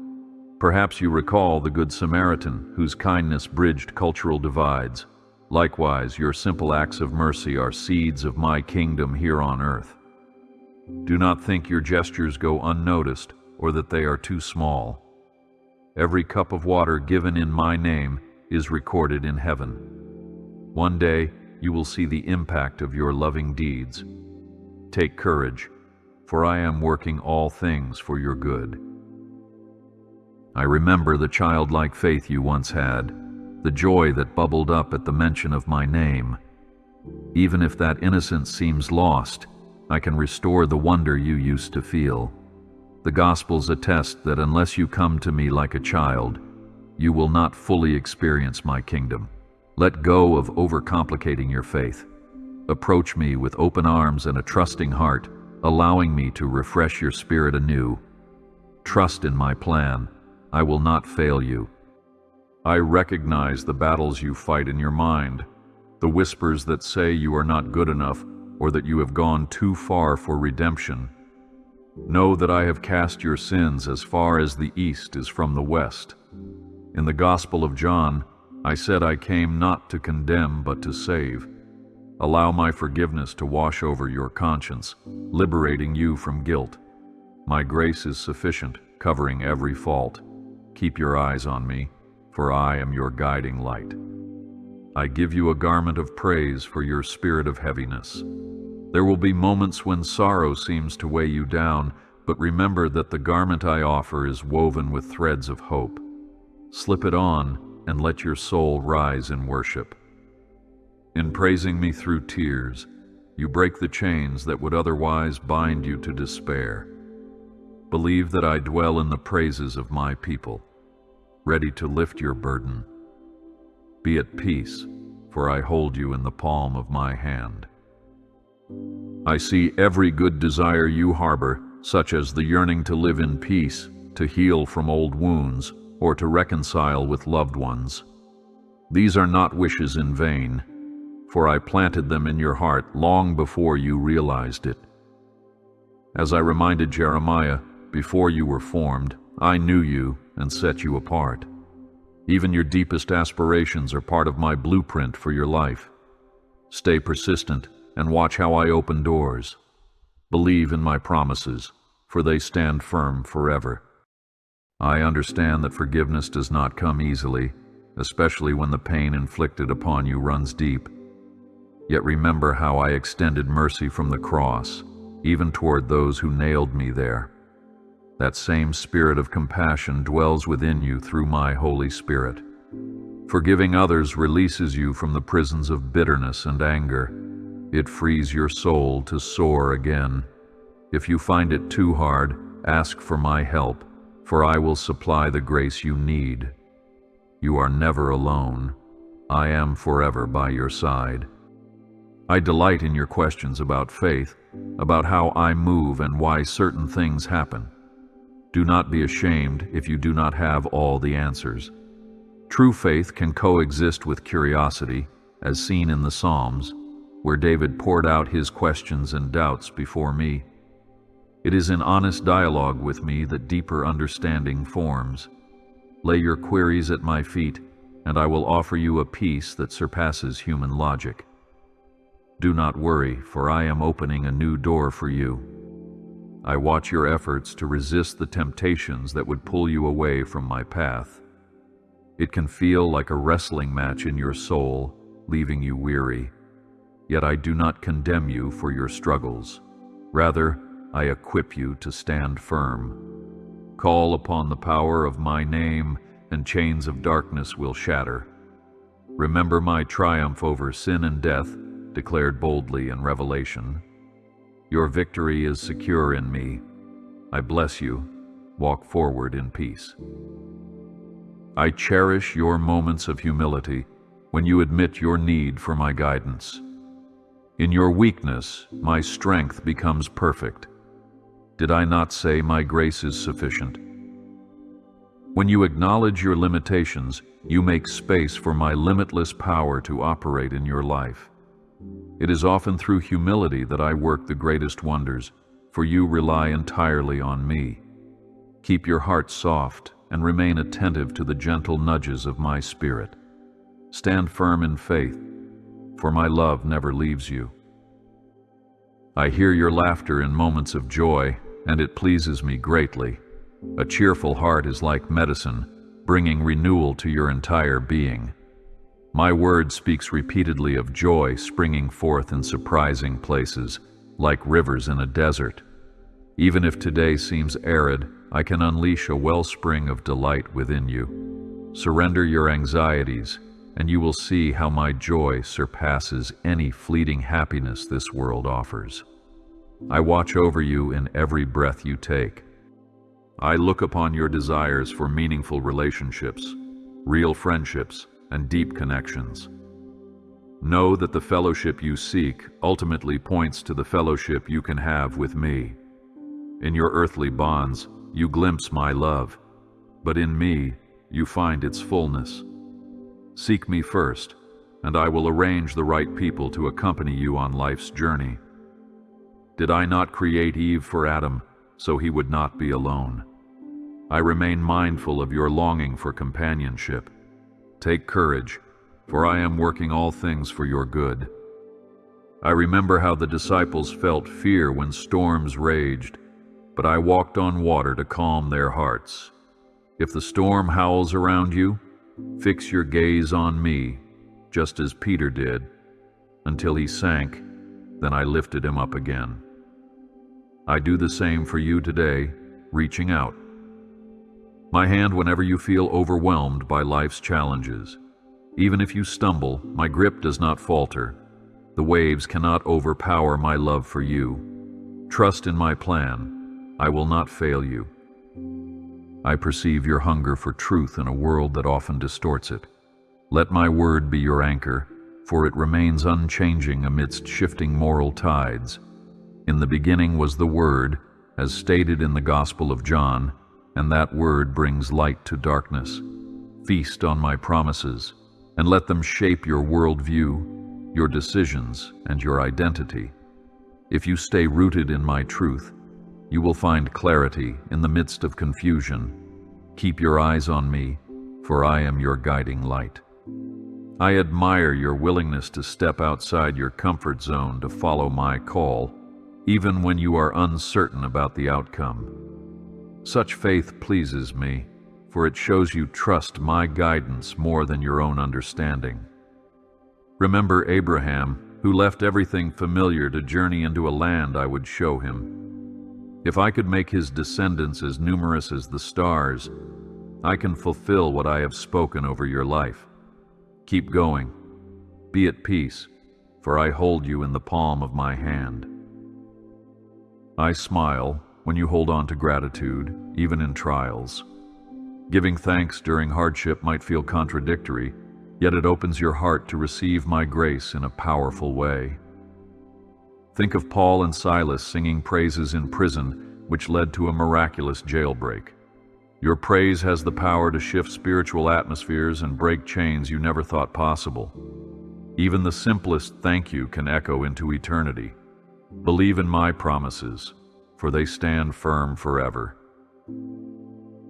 Perhaps you recall the Good Samaritan, whose kindness bridged cultural divides. Likewise, your simple acts of mercy are seeds of my kingdom here on earth. Do not think your gestures go unnoticed or that they are too small. Every cup of water given in my name is recorded in heaven. One day you will see the impact of your loving deeds. Take courage, for I am working all things for your good. I remember the childlike faith you once had, the joy that bubbled up at the mention of my name. Even if that innocence seems lost, I can restore the wonder you used to feel. The Gospels attest that unless you come to me like a child, you will not fully experience my kingdom. Let go of overcomplicating your faith. Approach me with open arms and a trusting heart, allowing me to refresh your spirit anew. Trust in my plan. I will not fail you. I recognize the battles you fight in your mind, the whispers that say you are not good enough or that you have gone too far for redemption. Know that I have cast your sins as far as the east is from the west. In the Gospel of John, I said I came not to condemn but to save. Allow my forgiveness to wash over your conscience, liberating you from guilt. My grace is sufficient, covering every fault. Keep your eyes on me, for I am your guiding light. I give you a garment of praise for your spirit of heaviness. There will be moments when sorrow seems to weigh you down, but remember that the garment I offer is woven with threads of hope. Slip it on and let your soul rise in worship. In praising me through tears, you break the chains that would otherwise bind you to despair. Believe that I dwell in the praises of my people, ready to lift your burden. Be at peace, for I hold you in the palm of my hand. I see every good desire you harbor, such as the yearning to live in peace, to heal from old wounds, or to reconcile with loved ones. These are not wishes in vain, for I planted them in your heart long before you realized it. As I reminded Jeremiah, before you were formed, I knew you and set you apart. Even your deepest aspirations are part of my blueprint for your life. Stay persistent and watch how I open doors. Believe in my promises, for they stand firm forever. I understand that forgiveness does not come easily, especially when the pain inflicted upon you runs deep. Yet remember how I extended mercy from the cross, even toward those who nailed me there. That same spirit of compassion dwells within you through my Holy Spirit. Forgiving others releases you from the prisons of bitterness and anger. It frees your soul to soar again. If you find it too hard, ask for my help, for I will supply the grace you need. You are never alone. I am forever by your side. I delight in your questions about faith, about how I move and why certain things happen. Do not be ashamed if you do not have all the answers. True faith can coexist with curiosity, as seen in the Psalms, where David poured out his questions and doubts before me. It is in honest dialogue with me that deeper understanding forms. Lay your queries at my feet, and I will offer you a peace that surpasses human logic. Do not worry, for I am opening a new door for you. I watch your efforts to resist the temptations that would pull you away from my path. It can feel like a wrestling match in your soul, leaving you weary. Yet I do not condemn you for your struggles. Rather, I equip you to stand firm. Call upon the power of my name, and chains of darkness will shatter. Remember my triumph over sin and death, declared boldly in Revelation. Your victory is secure in me. I bless you. Walk forward in peace. I cherish your moments of humility when you admit your need for my guidance. In your weakness, my strength becomes perfect. Did I not say my grace is sufficient? When you acknowledge your limitations, you make space for my limitless power to operate in your life. It is often through humility that I work the greatest wonders, for you rely entirely on me. Keep your heart soft and remain attentive to the gentle nudges of my spirit. Stand firm in faith, for my love never leaves you. I hear your laughter in moments of joy, and it pleases me greatly. A cheerful heart is like medicine, bringing renewal to your entire being. My word speaks repeatedly of joy springing forth in surprising places, like rivers in a desert. Even if today seems arid, I can unleash a wellspring of delight within you. Surrender your anxieties, and you will see how my joy surpasses any fleeting happiness this world offers. I watch over you in every breath you take. I look upon your desires for meaningful relationships, real friendships, and deep connections. Know that the fellowship you seek ultimately points to the fellowship you can have with me. In your earthly bonds, you glimpse my love, but in me, you find its fullness. Seek me first, and I will arrange the right people to accompany you on life's journey. Did I not create Eve for Adam, so he would not be alone? I remain mindful of your longing for companionship. Take courage, for I am working all things for your good. I remember how the disciples felt fear when storms raged, but I walked on water to calm their hearts. If the storm howls around you, fix your gaze on me, just as Peter did. Until he sank, then I lifted him up again. I do the same for you today, reaching out. My hand whenever you feel overwhelmed by life's challenges. Even if you stumble, my grip does not falter. The waves cannot overpower my love for you. Trust in my plan. I will not fail you. I perceive your hunger for truth in a world that often distorts it. Let my word be your anchor, for it remains unchanging amidst shifting moral tides. In the beginning was the Word, as stated in the Gospel of John, and that word brings light to darkness. Feast on my promises, and let them shape your worldview, your decisions, and your identity. If you stay rooted in my truth, you will find clarity in the midst of confusion. Keep your eyes on me, for I am your guiding light. I admire your willingness to step outside your comfort zone to follow my call, even when you are uncertain about the outcome. Such faith pleases me, for it shows you trust my guidance more than your own understanding. Remember Abraham, who left everything familiar to journey into a land I would show him. If I could make his descendants as numerous as the stars, I can fulfill what I have spoken over your life. Keep going. Be at peace, for I hold you in the palm of my hand. I smile when you hold on to gratitude, even in trials. Giving thanks during hardship might feel contradictory, yet it opens your heart to receive my grace in a powerful way. Think of Paul and Silas singing praises in prison, which led to a miraculous jailbreak. Your praise has the power to shift spiritual atmospheres and break chains you never thought possible. Even the simplest thank you can echo into eternity. Believe in my promises, for they stand firm forever.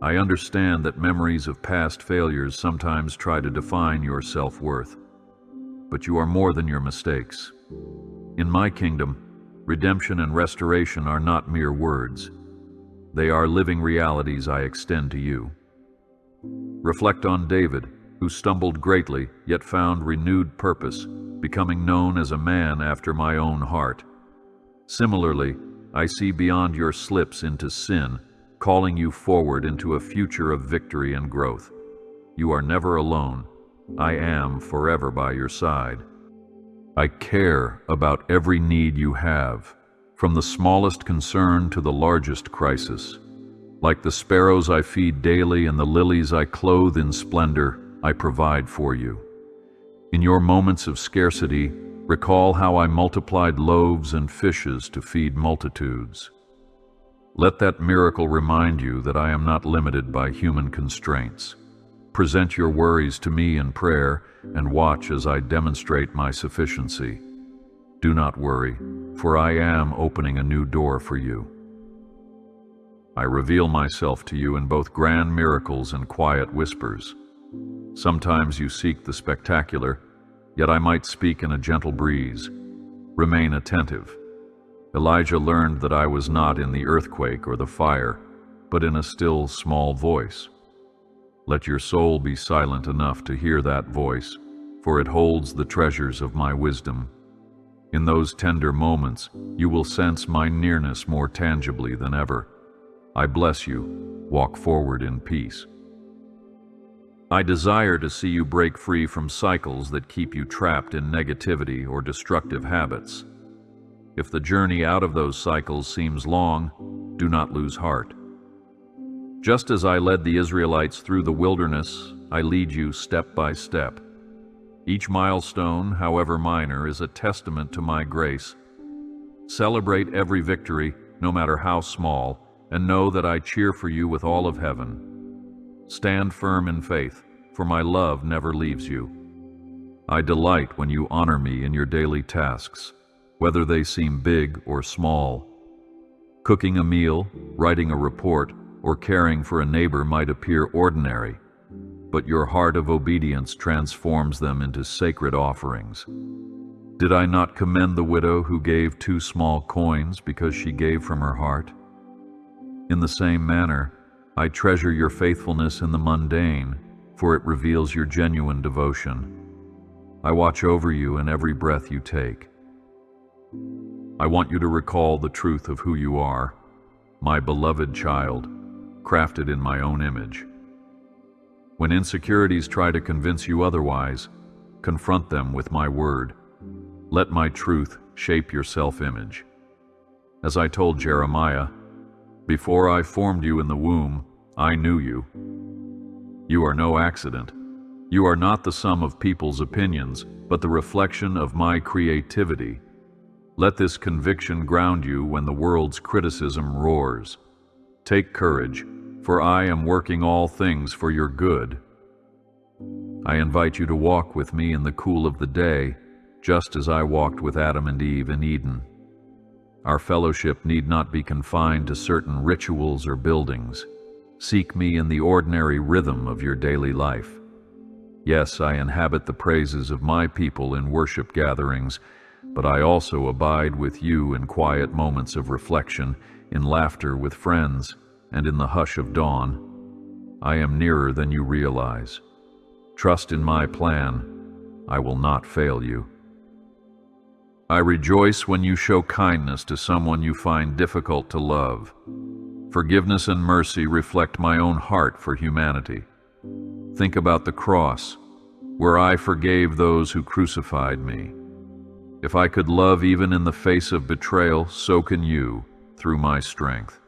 I understand that memories of past failures sometimes try to define your self-worth, but you are more than your mistakes. In my kingdom, redemption and restoration are not mere words. They are living realities I extend to you. Reflect on David, who stumbled greatly, yet found renewed purpose, becoming known as a man after my own heart. Similarly, I see beyond your slips into sin, calling you forward into a future of victory and growth. You are never alone. I am forever by your side. I care about every need you have, from the smallest concern to the largest crisis. Like the sparrows I feed daily and the lilies I clothe in splendor, I provide for you. In your moments of scarcity, recall how I multiplied loaves and fishes to feed multitudes. Let that miracle remind you that I am not limited by human constraints. Present your worries to me in prayer and watch as I demonstrate my sufficiency. Do not worry, for I am opening a new door for you. I reveal myself to you in both grand miracles and quiet whispers. Sometimes you seek the spectacular, yet I might speak in a gentle breeze. Remain attentive. Elijah learned that I was not in the earthquake or the fire, but in a still small voice. Let your soul be silent enough to hear that voice, for it holds the treasures of my wisdom. In those tender moments, you will sense my nearness more tangibly than ever. I bless you. Walk forward in peace. I desire to see you break free from cycles that keep you trapped in negativity or destructive habits. If the journey out of those cycles seems long, do not lose heart. Just as I led the Israelites through the wilderness, I lead you step by step. Each milestone, however minor, is a testament to my grace. Celebrate every victory, no matter how small, and know that I cheer for you with all of heaven. Stand firm in faith, for my love never leaves you. I delight when you honor me in your daily tasks, whether they seem big or small. Cooking a meal, writing a report, or caring for a neighbor might appear ordinary, but your heart of obedience transforms them into sacred offerings. Did I not commend the widow who gave 2 small coins because she gave from her heart? In the same manner, I treasure your faithfulness in the mundane, for it reveals your genuine devotion. I watch over you in every breath you take. I want you to recall the truth of who you are, my beloved child, crafted in my own image. When insecurities try to convince you otherwise, confront them with my word. Let my truth shape your self-image. As I told Jeremiah, before I formed you in the womb, I knew you. You are no accident. You are not the sum of people's opinions, but the reflection of my creativity. Let this conviction ground you when the world's criticism roars. Take courage, for I am working all things for your good. I invite you to walk with me in the cool of the day, just as I walked with Adam and Eve in Eden. Our fellowship need not be confined to certain rituals or buildings. Seek me in the ordinary rhythm of your daily life. Yes, I inhabit the praises of my people in worship gatherings, but I also abide with you in quiet moments of reflection, in laughter with friends, and in the hush of dawn. I am nearer than you realize. Trust in my plan. I will not fail you. I rejoice when you show kindness to someone you find difficult to love. Forgiveness and mercy reflect my own heart for humanity. Think about the cross, where I forgave those who crucified me. If I could love even in the face of betrayal, so can you, through my strength.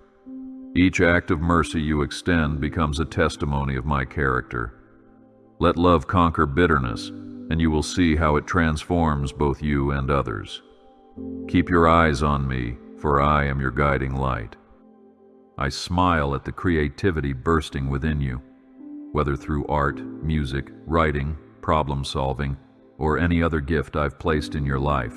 Each act of mercy you extend becomes a testimony of my character. Let love conquer bitterness, and you will see how it transforms both you and others. Keep your eyes on me, for I am your guiding light. I smile at the creativity bursting within you, whether through art, music, writing, problem-solving, or any other gift I've placed in your life.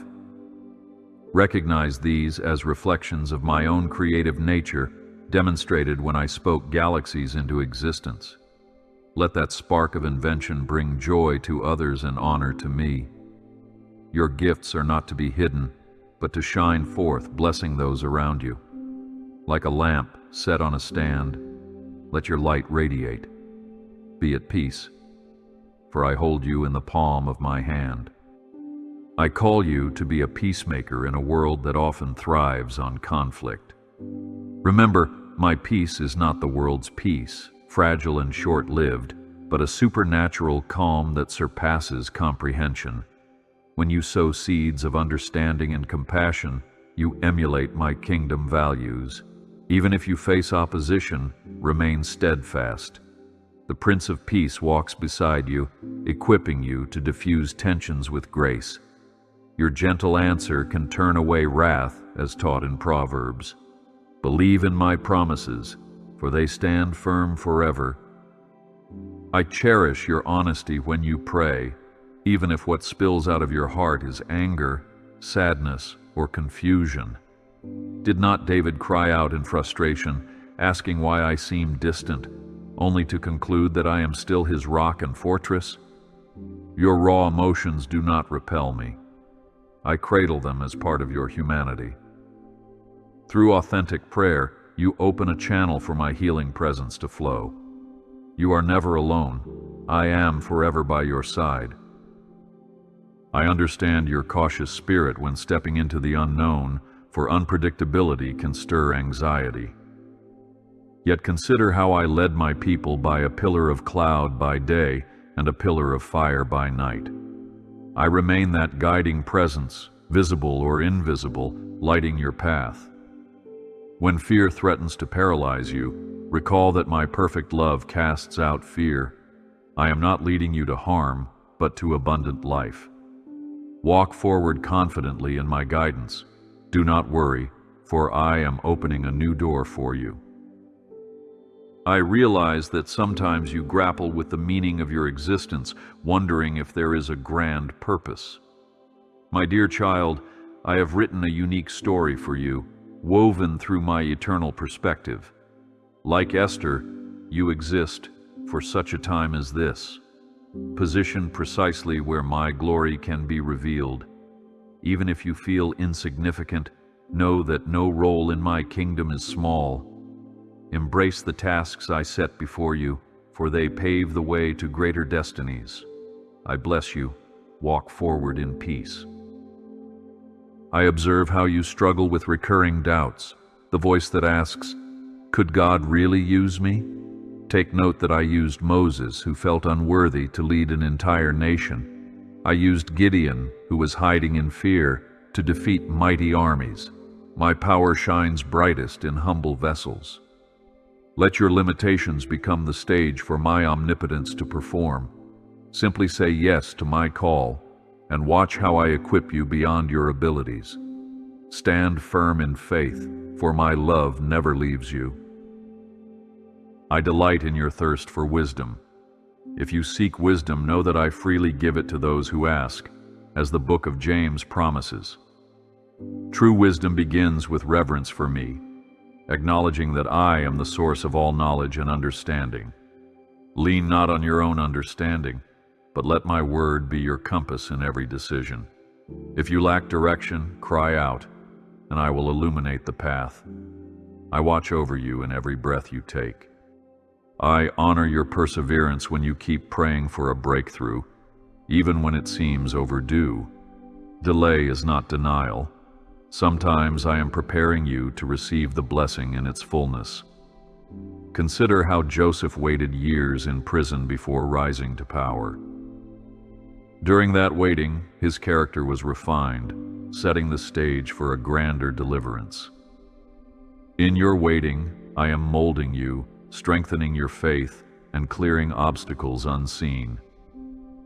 Recognize these as reflections of my own creative nature, demonstrated when I spoke galaxies into existence. Let that spark of invention bring joy to others and honor to me. Your gifts are not to be hidden, but to shine forth, blessing those around you. Like a lamp set on a stand, let your light radiate. Be at peace, for I hold you in the palm of my hand. I call you to be a peacemaker in a world that often thrives on conflict. Remember, my peace is not the world's peace, fragile and short-lived, but a supernatural calm that surpasses comprehension. When you sow seeds of understanding and compassion, you emulate my kingdom values. Even if you face opposition, remain steadfast. The Prince of Peace walks beside you, equipping you to diffuse tensions with grace. Your gentle answer can turn away wrath, as taught in Proverbs. Believe in my promises, for they stand firm forever. I cherish your honesty when you pray, even if what spills out of your heart is anger, sadness, or confusion. Did not David cry out in frustration, asking why I seem distant, only to conclude that I am still his rock and fortress? Your raw emotions do not repel me. I cradle them as part of your humanity. Through authentic prayer, you open a channel for my healing presence to flow. You are never alone. I am forever by your side. I understand your cautious spirit when stepping into the unknown, for unpredictability can stir anxiety. Yet consider how I led my people by a pillar of cloud by day and a pillar of fire by night. I remain that guiding presence, visible or invisible, lighting your path. When fear threatens to paralyze you, recall that my perfect love casts out fear. I am not leading you to harm, but to abundant life. Walk forward confidently in my guidance. Do not worry, for I am opening a new door for you. I realize that sometimes you grapple with the meaning of your existence, wondering if there is a grand purpose. My dear child, I have written a unique story for you, woven through my eternal perspective. Like Esther, you exist for such a time as this, positioned precisely where my glory can be revealed. Even if you feel insignificant, know that no role in my kingdom is small. Embrace the tasks I set before you, for they pave the way to greater destinies. I bless you. Walk forward in peace. I observe how you struggle with recurring doubts, the voice that asks, "Could God really use me?" Take note that I used Moses, who felt unworthy to lead an entire nation. I used Gideon, who was hiding in fear, to defeat mighty armies. My power shines brightest in humble vessels. Let your limitations become the stage for my omnipotence to perform. Simply say yes to my call, and watch how I equip you beyond your abilities. Stand firm in faith, for my love never leaves you. I delight in your thirst for wisdom. If you seek wisdom, know that I freely give it to those who ask, as the book of James promises. True wisdom begins with reverence for me, acknowledging that I am the source of all knowledge and understanding. Lean not on your own understanding, but let my word be your compass in every decision. If you lack direction, cry out, and I will illuminate the path. I watch over you in every breath you take. I honor your perseverance when you keep praying for a breakthrough, even when it seems overdue. Delay is not denial. Sometimes I am preparing you to receive the blessing in its fullness. Consider how Joseph waited years in prison before rising to power. During that waiting, his character was refined, setting the stage for a grander deliverance. In your waiting, I am molding you, strengthening your faith, and clearing obstacles unseen.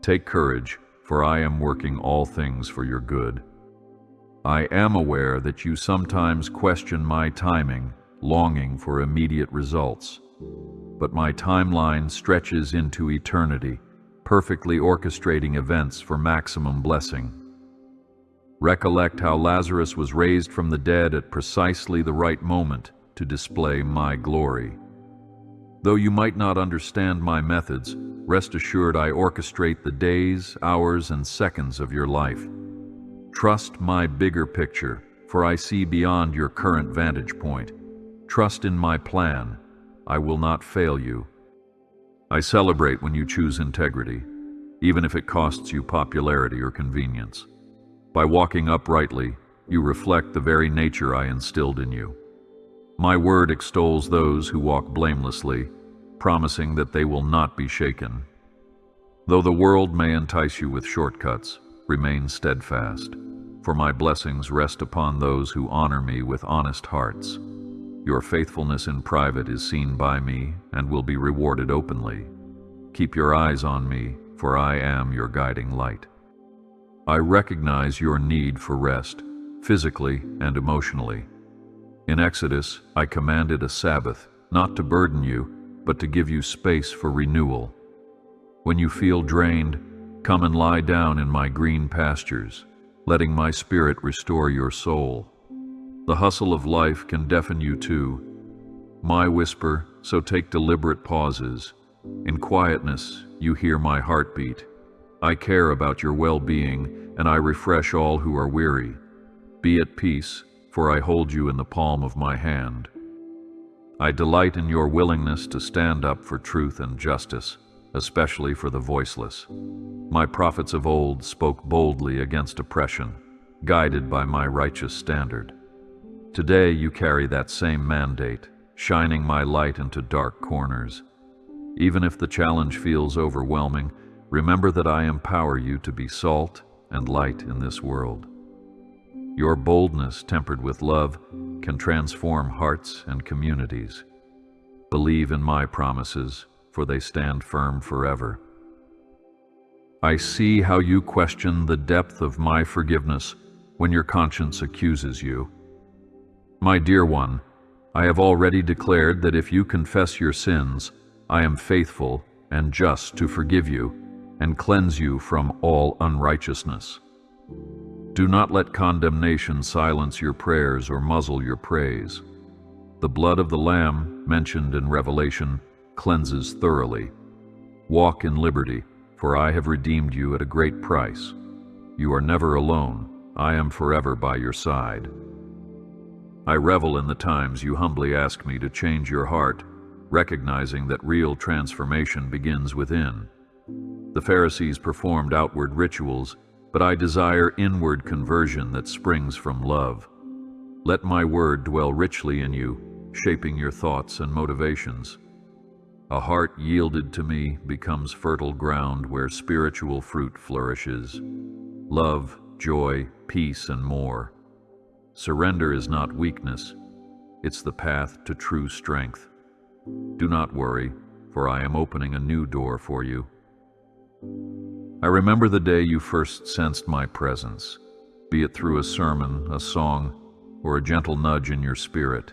Take courage, for I am working all things for your good. I am aware that you sometimes question my timing, longing for immediate results. But my timeline stretches into eternity, perfectly orchestrating events for maximum blessing. Recollect how Lazarus was raised from the dead at precisely the right moment to display my glory. Though you might not understand my methods, rest assured I orchestrate the days, hours, and seconds of your life. Trust my bigger picture, for I see beyond your current vantage point. Trust in my plan. I will not fail you. I celebrate when you choose integrity, even if it costs you popularity or convenience. By walking uprightly, you reflect the very nature I instilled in you. My word extols those who walk blamelessly, promising that they will not be shaken. Though the world may entice you with shortcuts, remain steadfast, for my blessings rest upon those who honor me with honest hearts. Your faithfulness in private is seen by me and will be rewarded openly. Keep your eyes on me, for I am your guiding light. I recognize your need for rest, physically and emotionally. In Exodus, I commanded a Sabbath, not to burden you, but to give you space for renewal. When you feel drained, come and lie down in my green pastures, letting my spirit restore your soul. The hustle of life can deafen you too. My whisper, so take deliberate pauses. In quietness, you hear my heartbeat. I care about your well-being, and I refresh all who are weary. Be at peace, for I hold you in the palm of my hand. I delight in your willingness to stand up for truth and justice, especially for the voiceless. My prophets of old spoke boldly against oppression, guided by my righteous standard. Today you carry that same mandate, shining my light into dark corners. Even if the challenge feels overwhelming, remember that I empower you to be salt and light in this world. Your boldness, tempered with love, can transform hearts and communities. Believe in my promises, for they stand firm forever. I see how you question the depth of my forgiveness when your conscience accuses you. My dear one, I have already declared that if you confess your sins, I am faithful and just to forgive you and cleanse you from all unrighteousness. Do not let condemnation silence your prayers or muzzle your praise. The blood of the Lamb, mentioned in Revelation, cleanses thoroughly. Walk in liberty, for I have redeemed you at a great price. You are never alone. I am forever by your side. I revel in the times you humbly ask me to change your heart, recognizing that real transformation begins within. The Pharisees performed outward rituals, but I desire inward conversion that springs from love. Let my word dwell richly in you, shaping your thoughts and motivations. A heart yielded to me becomes fertile ground where spiritual fruit flourishes. Love, joy, peace, and more. Surrender is not weakness, it's the path to true strength. Do not worry, for I am opening a new door for you. I remember the day you first sensed my presence, be it through a sermon, a song, or a gentle nudge in your spirit.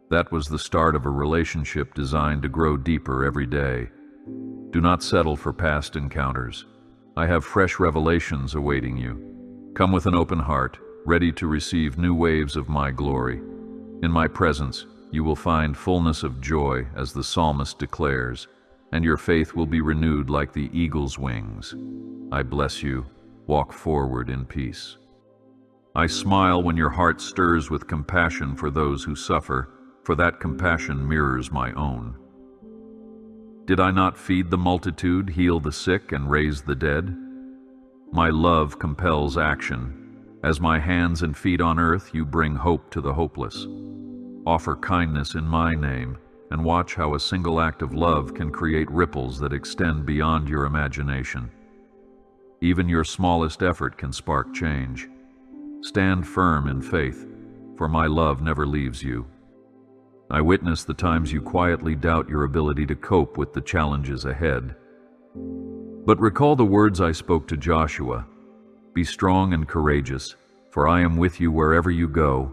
That was the start of a relationship designed to grow deeper every day. Do not settle for past encounters. I have fresh revelations awaiting you. Come with an open heart, ready to receive new waves of my glory. In my presence, you will find fullness of joy, as the psalmist declares, and your faith will be renewed like the eagle's wings. I bless you. Walk forward in peace. I smile when your heart stirs with compassion for those who suffer, for that compassion mirrors my own. Did I not feed the multitude, heal the sick, and raise the dead? My love compels action. As my hands and feet on earth, you bring hope to the hopeless. Offer kindness in my name, and watch how a single act of love can create ripples that extend beyond your imagination. Even your smallest effort can spark change. Stand firm in faith, for my love never leaves you. I witness the times you quietly doubt your ability to cope with the challenges ahead. But recall the words I spoke to Joshua. Be strong and courageous, for I am with you wherever you go.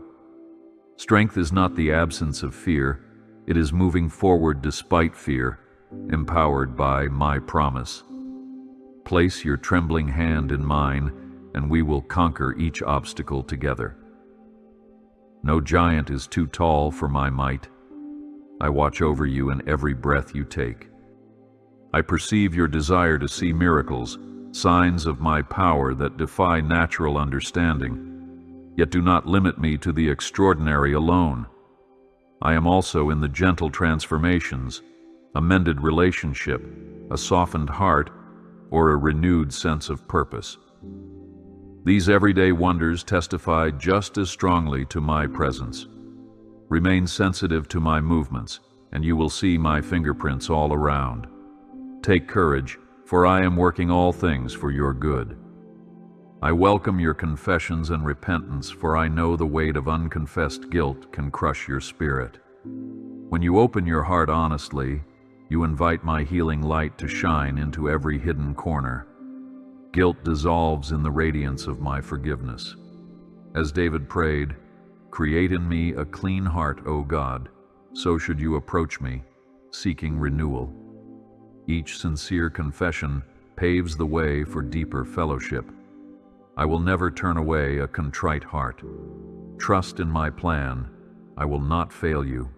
Strength is not the absence of fear, it is moving forward despite fear, empowered by my promise. Place your trembling hand in mine, and we will conquer each obstacle together. No giant is too tall for my might. I watch over you in every breath you take. I perceive your desire to see miracles, signs of my power that defy natural understanding. Yet do not limit me to the extraordinary alone. I am also in the gentle transformations, a mended relationship, a softened heart, or a renewed sense of purpose. These everyday wonders testify just as strongly to my presence. Remain sensitive to my movements, and you will see my fingerprints all around. Take courage, for I am working all things for your good. I welcome your confessions and repentance, for I know the weight of unconfessed guilt can crush your spirit. When you open your heart honestly, you invite my healing light to shine into every hidden corner. Guilt dissolves in the radiance of my forgiveness. As David prayed, "Create in me a clean heart, O God," so should you approach me, seeking renewal. Each sincere confession paves the way for deeper fellowship. I will never turn away a contrite heart. Trust in my plan. I will not fail you.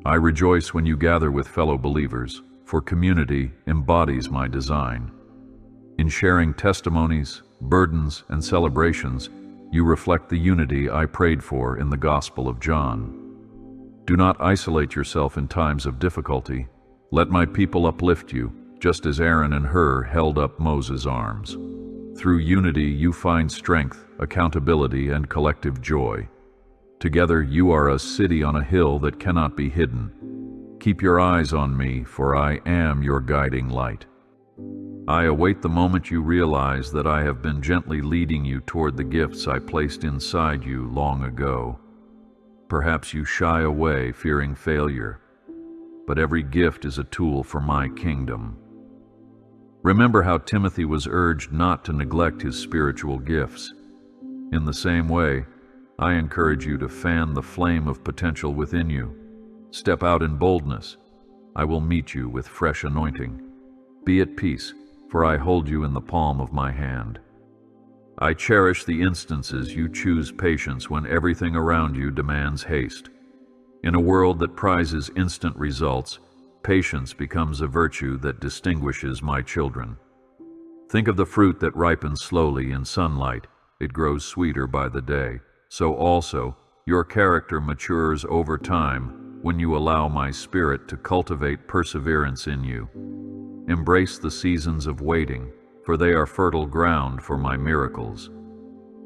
I rejoice when you gather with fellow believers, for community embodies my design. In sharing testimonies, burdens, and celebrations, you reflect the unity I prayed for in the Gospel of John. Do not isolate yourself in times of difficulty. Let my people uplift you, just as Aaron and Hur held up Moses' arms. Through unity you find strength, accountability, and collective joy. Together you are a city on a hill that cannot be hidden. Keep your eyes on me, for I am your guiding light. I await the moment you realize that I have been gently leading you toward the gifts I placed inside you long ago. Perhaps you shy away, fearing failure, but every gift is a tool for my kingdom. Remember how Timothy was urged not to neglect his spiritual gifts. In the same way, I encourage you to fan the flame of potential within you. Step out in boldness. I will meet you with fresh anointing. Be at peace, for I hold you in the palm of my hand. I cherish the instances you choose patience when everything around you demands haste. In a world that prizes instant results, patience becomes a virtue that distinguishes my children. Think of the fruit that ripens slowly in sunlight. It grows sweeter by the day. So also, your character matures over time when you allow my Spirit to cultivate perseverance in you. Embrace the seasons of waiting, for they are fertile ground for my miracles.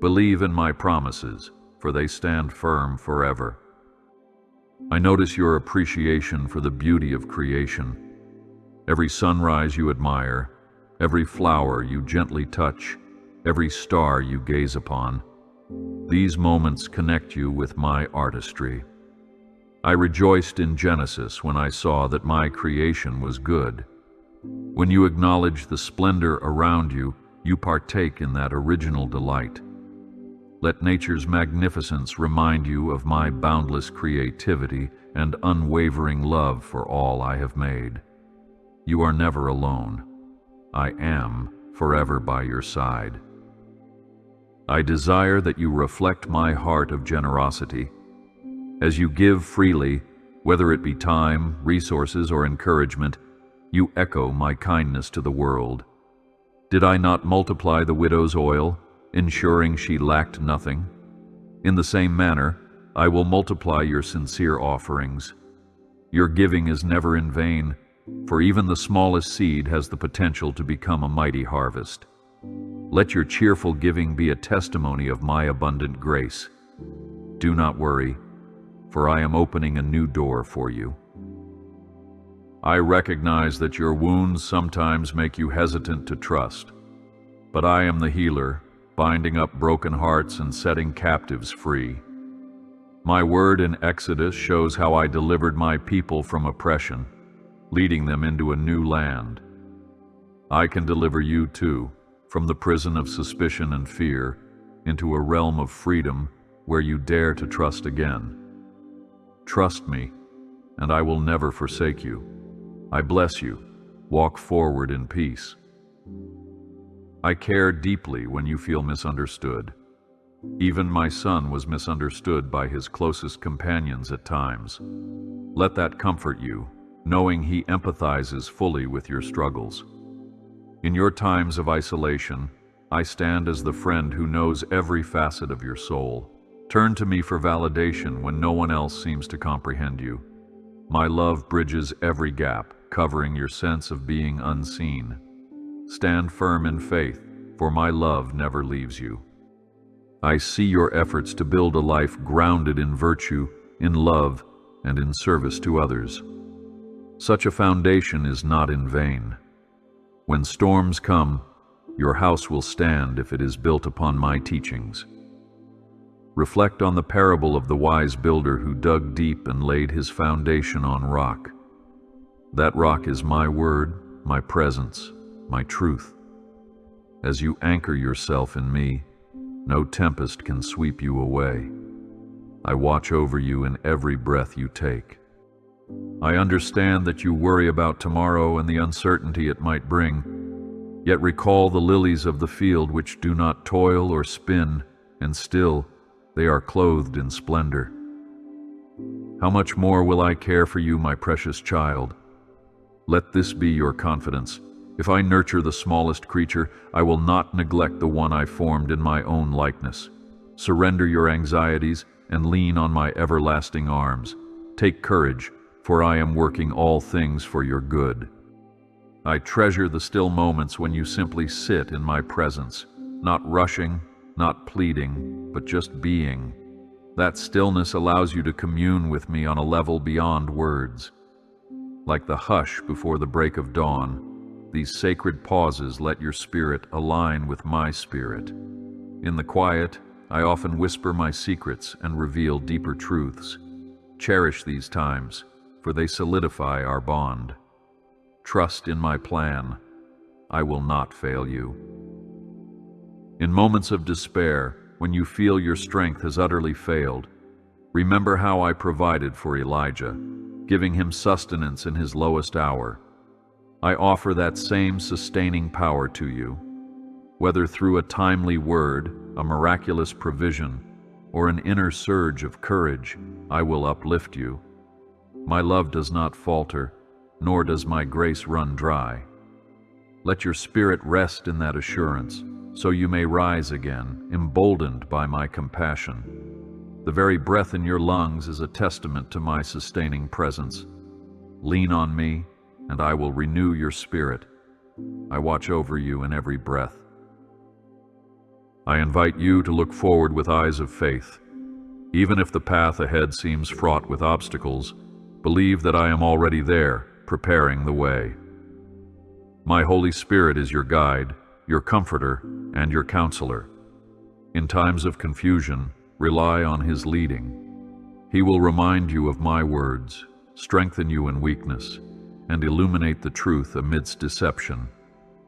Believe in my promises, for they stand firm forever. I notice your appreciation for the beauty of creation. Every sunrise you admire, every flower you gently touch, every star you gaze upon. These moments connect you with my artistry. I rejoiced in Genesis when I saw that my creation was good. When you acknowledge the splendor around you, you partake in that original delight. Let nature's magnificence remind you of my boundless creativity and unwavering love for all I have made. You are never alone. I am forever by your side. I desire that you reflect my heart of generosity. As you give freely, whether it be time, resources, or encouragement, you echo my kindness to the world. Did I not multiply the widow's oil, ensuring she lacked nothing? In the same manner, I will multiply your sincere offerings. Your giving is never in vain, for even the smallest seed has the potential to become a mighty harvest. Let your cheerful giving be a testimony of my abundant grace. Do not worry, for I am opening a new door for you. I recognize that your wounds sometimes make you hesitant to trust, but I am the healer, binding up broken hearts and setting captives free. My word in Exodus shows how I delivered my people from oppression, leading them into a new land. I can deliver you too, from the prison of suspicion and fear, into a realm of freedom where you dare to trust again. Trust me, and I will never forsake you. I bless you. Walk forward in peace. I care deeply when you feel misunderstood. Even my son was misunderstood by his closest companions at times. Let that comfort you, knowing he empathizes fully with your struggles. In your times of isolation, I stand as the friend who knows every facet of your soul. Turn to me for validation when no one else seems to comprehend you. My love bridges every gap, covering your sense of being unseen. Stand firm in faith, for my love never leaves you. I see your efforts to build a life grounded in virtue, in love, and in service to others. Such a foundation is not in vain. When storms come, your house will stand if it is built upon my teachings. Reflect on the parable of the wise builder who dug deep and laid his foundation on rock. That rock is my word, my presence, my truth. As you anchor yourself in me, no tempest can sweep you away. I watch over you in every breath you take. I understand that you worry about tomorrow and the uncertainty it might bring, yet recall the lilies of the field which do not toil or spin, and still they are clothed in splendor. How much more will I care for you, my precious child? Let this be your confidence. If I nurture the smallest creature, I will not neglect the one I formed in my own likeness. Surrender your anxieties and lean on my everlasting arms. Take courage, for I am working all things for your good. I treasure the still moments when you simply sit in my presence, not rushing, not pleading, but just being. That stillness allows you to commune with me on a level beyond words. Like the hush before the break of dawn, these sacred pauses let your spirit align with my spirit. In the quiet, I often whisper my secrets and reveal deeper truths. Cherish these times, for they solidify our bond. Trust in my plan. I will not fail you. In moments of despair, when you feel your strength has utterly failed, remember how I provided for Elijah, giving him sustenance in his lowest hour. I offer that same sustaining power to you. Whether through a timely word, a miraculous provision, or an inner surge of courage, I will uplift you. My love does not falter, nor does my grace run dry. Let your spirit rest in that assurance, so you may rise again, emboldened by my compassion. The very breath in your lungs is a testament to my sustaining presence. Lean on me, and I will renew your spirit. I watch over you in every breath. I invite you to look forward with eyes of faith. Even if the path ahead seems fraught with obstacles, believe that I am already there, preparing the way. My Holy Spirit is your guide, your comforter, and your counselor. In times of confusion, rely on His leading. He will remind you of my words, strengthen you in weakness, and illuminate the truth amidst deception.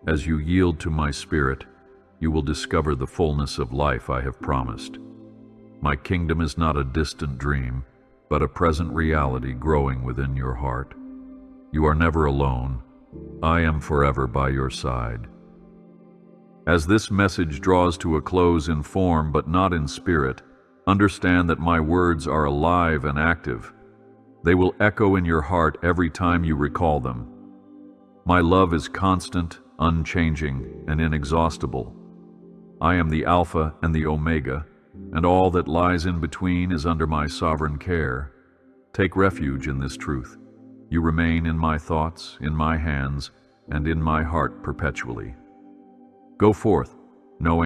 As you yield to my Spirit, you will discover the fullness of life I have promised. My kingdom is not a distant dream, but a present reality growing within your heart. You are never alone. I am forever by your side. As this message draws to a close in form but not in spirit, understand that my words are alive and active. They will echo in your heart every time you recall them. My love is constant, unchanging, and inexhaustible. I am the Alpha and the Omega, and all that lies in between is under my sovereign care. Take refuge in this truth. You remain in my thoughts, in my hands, and in my heart perpetually. Go forth, knowing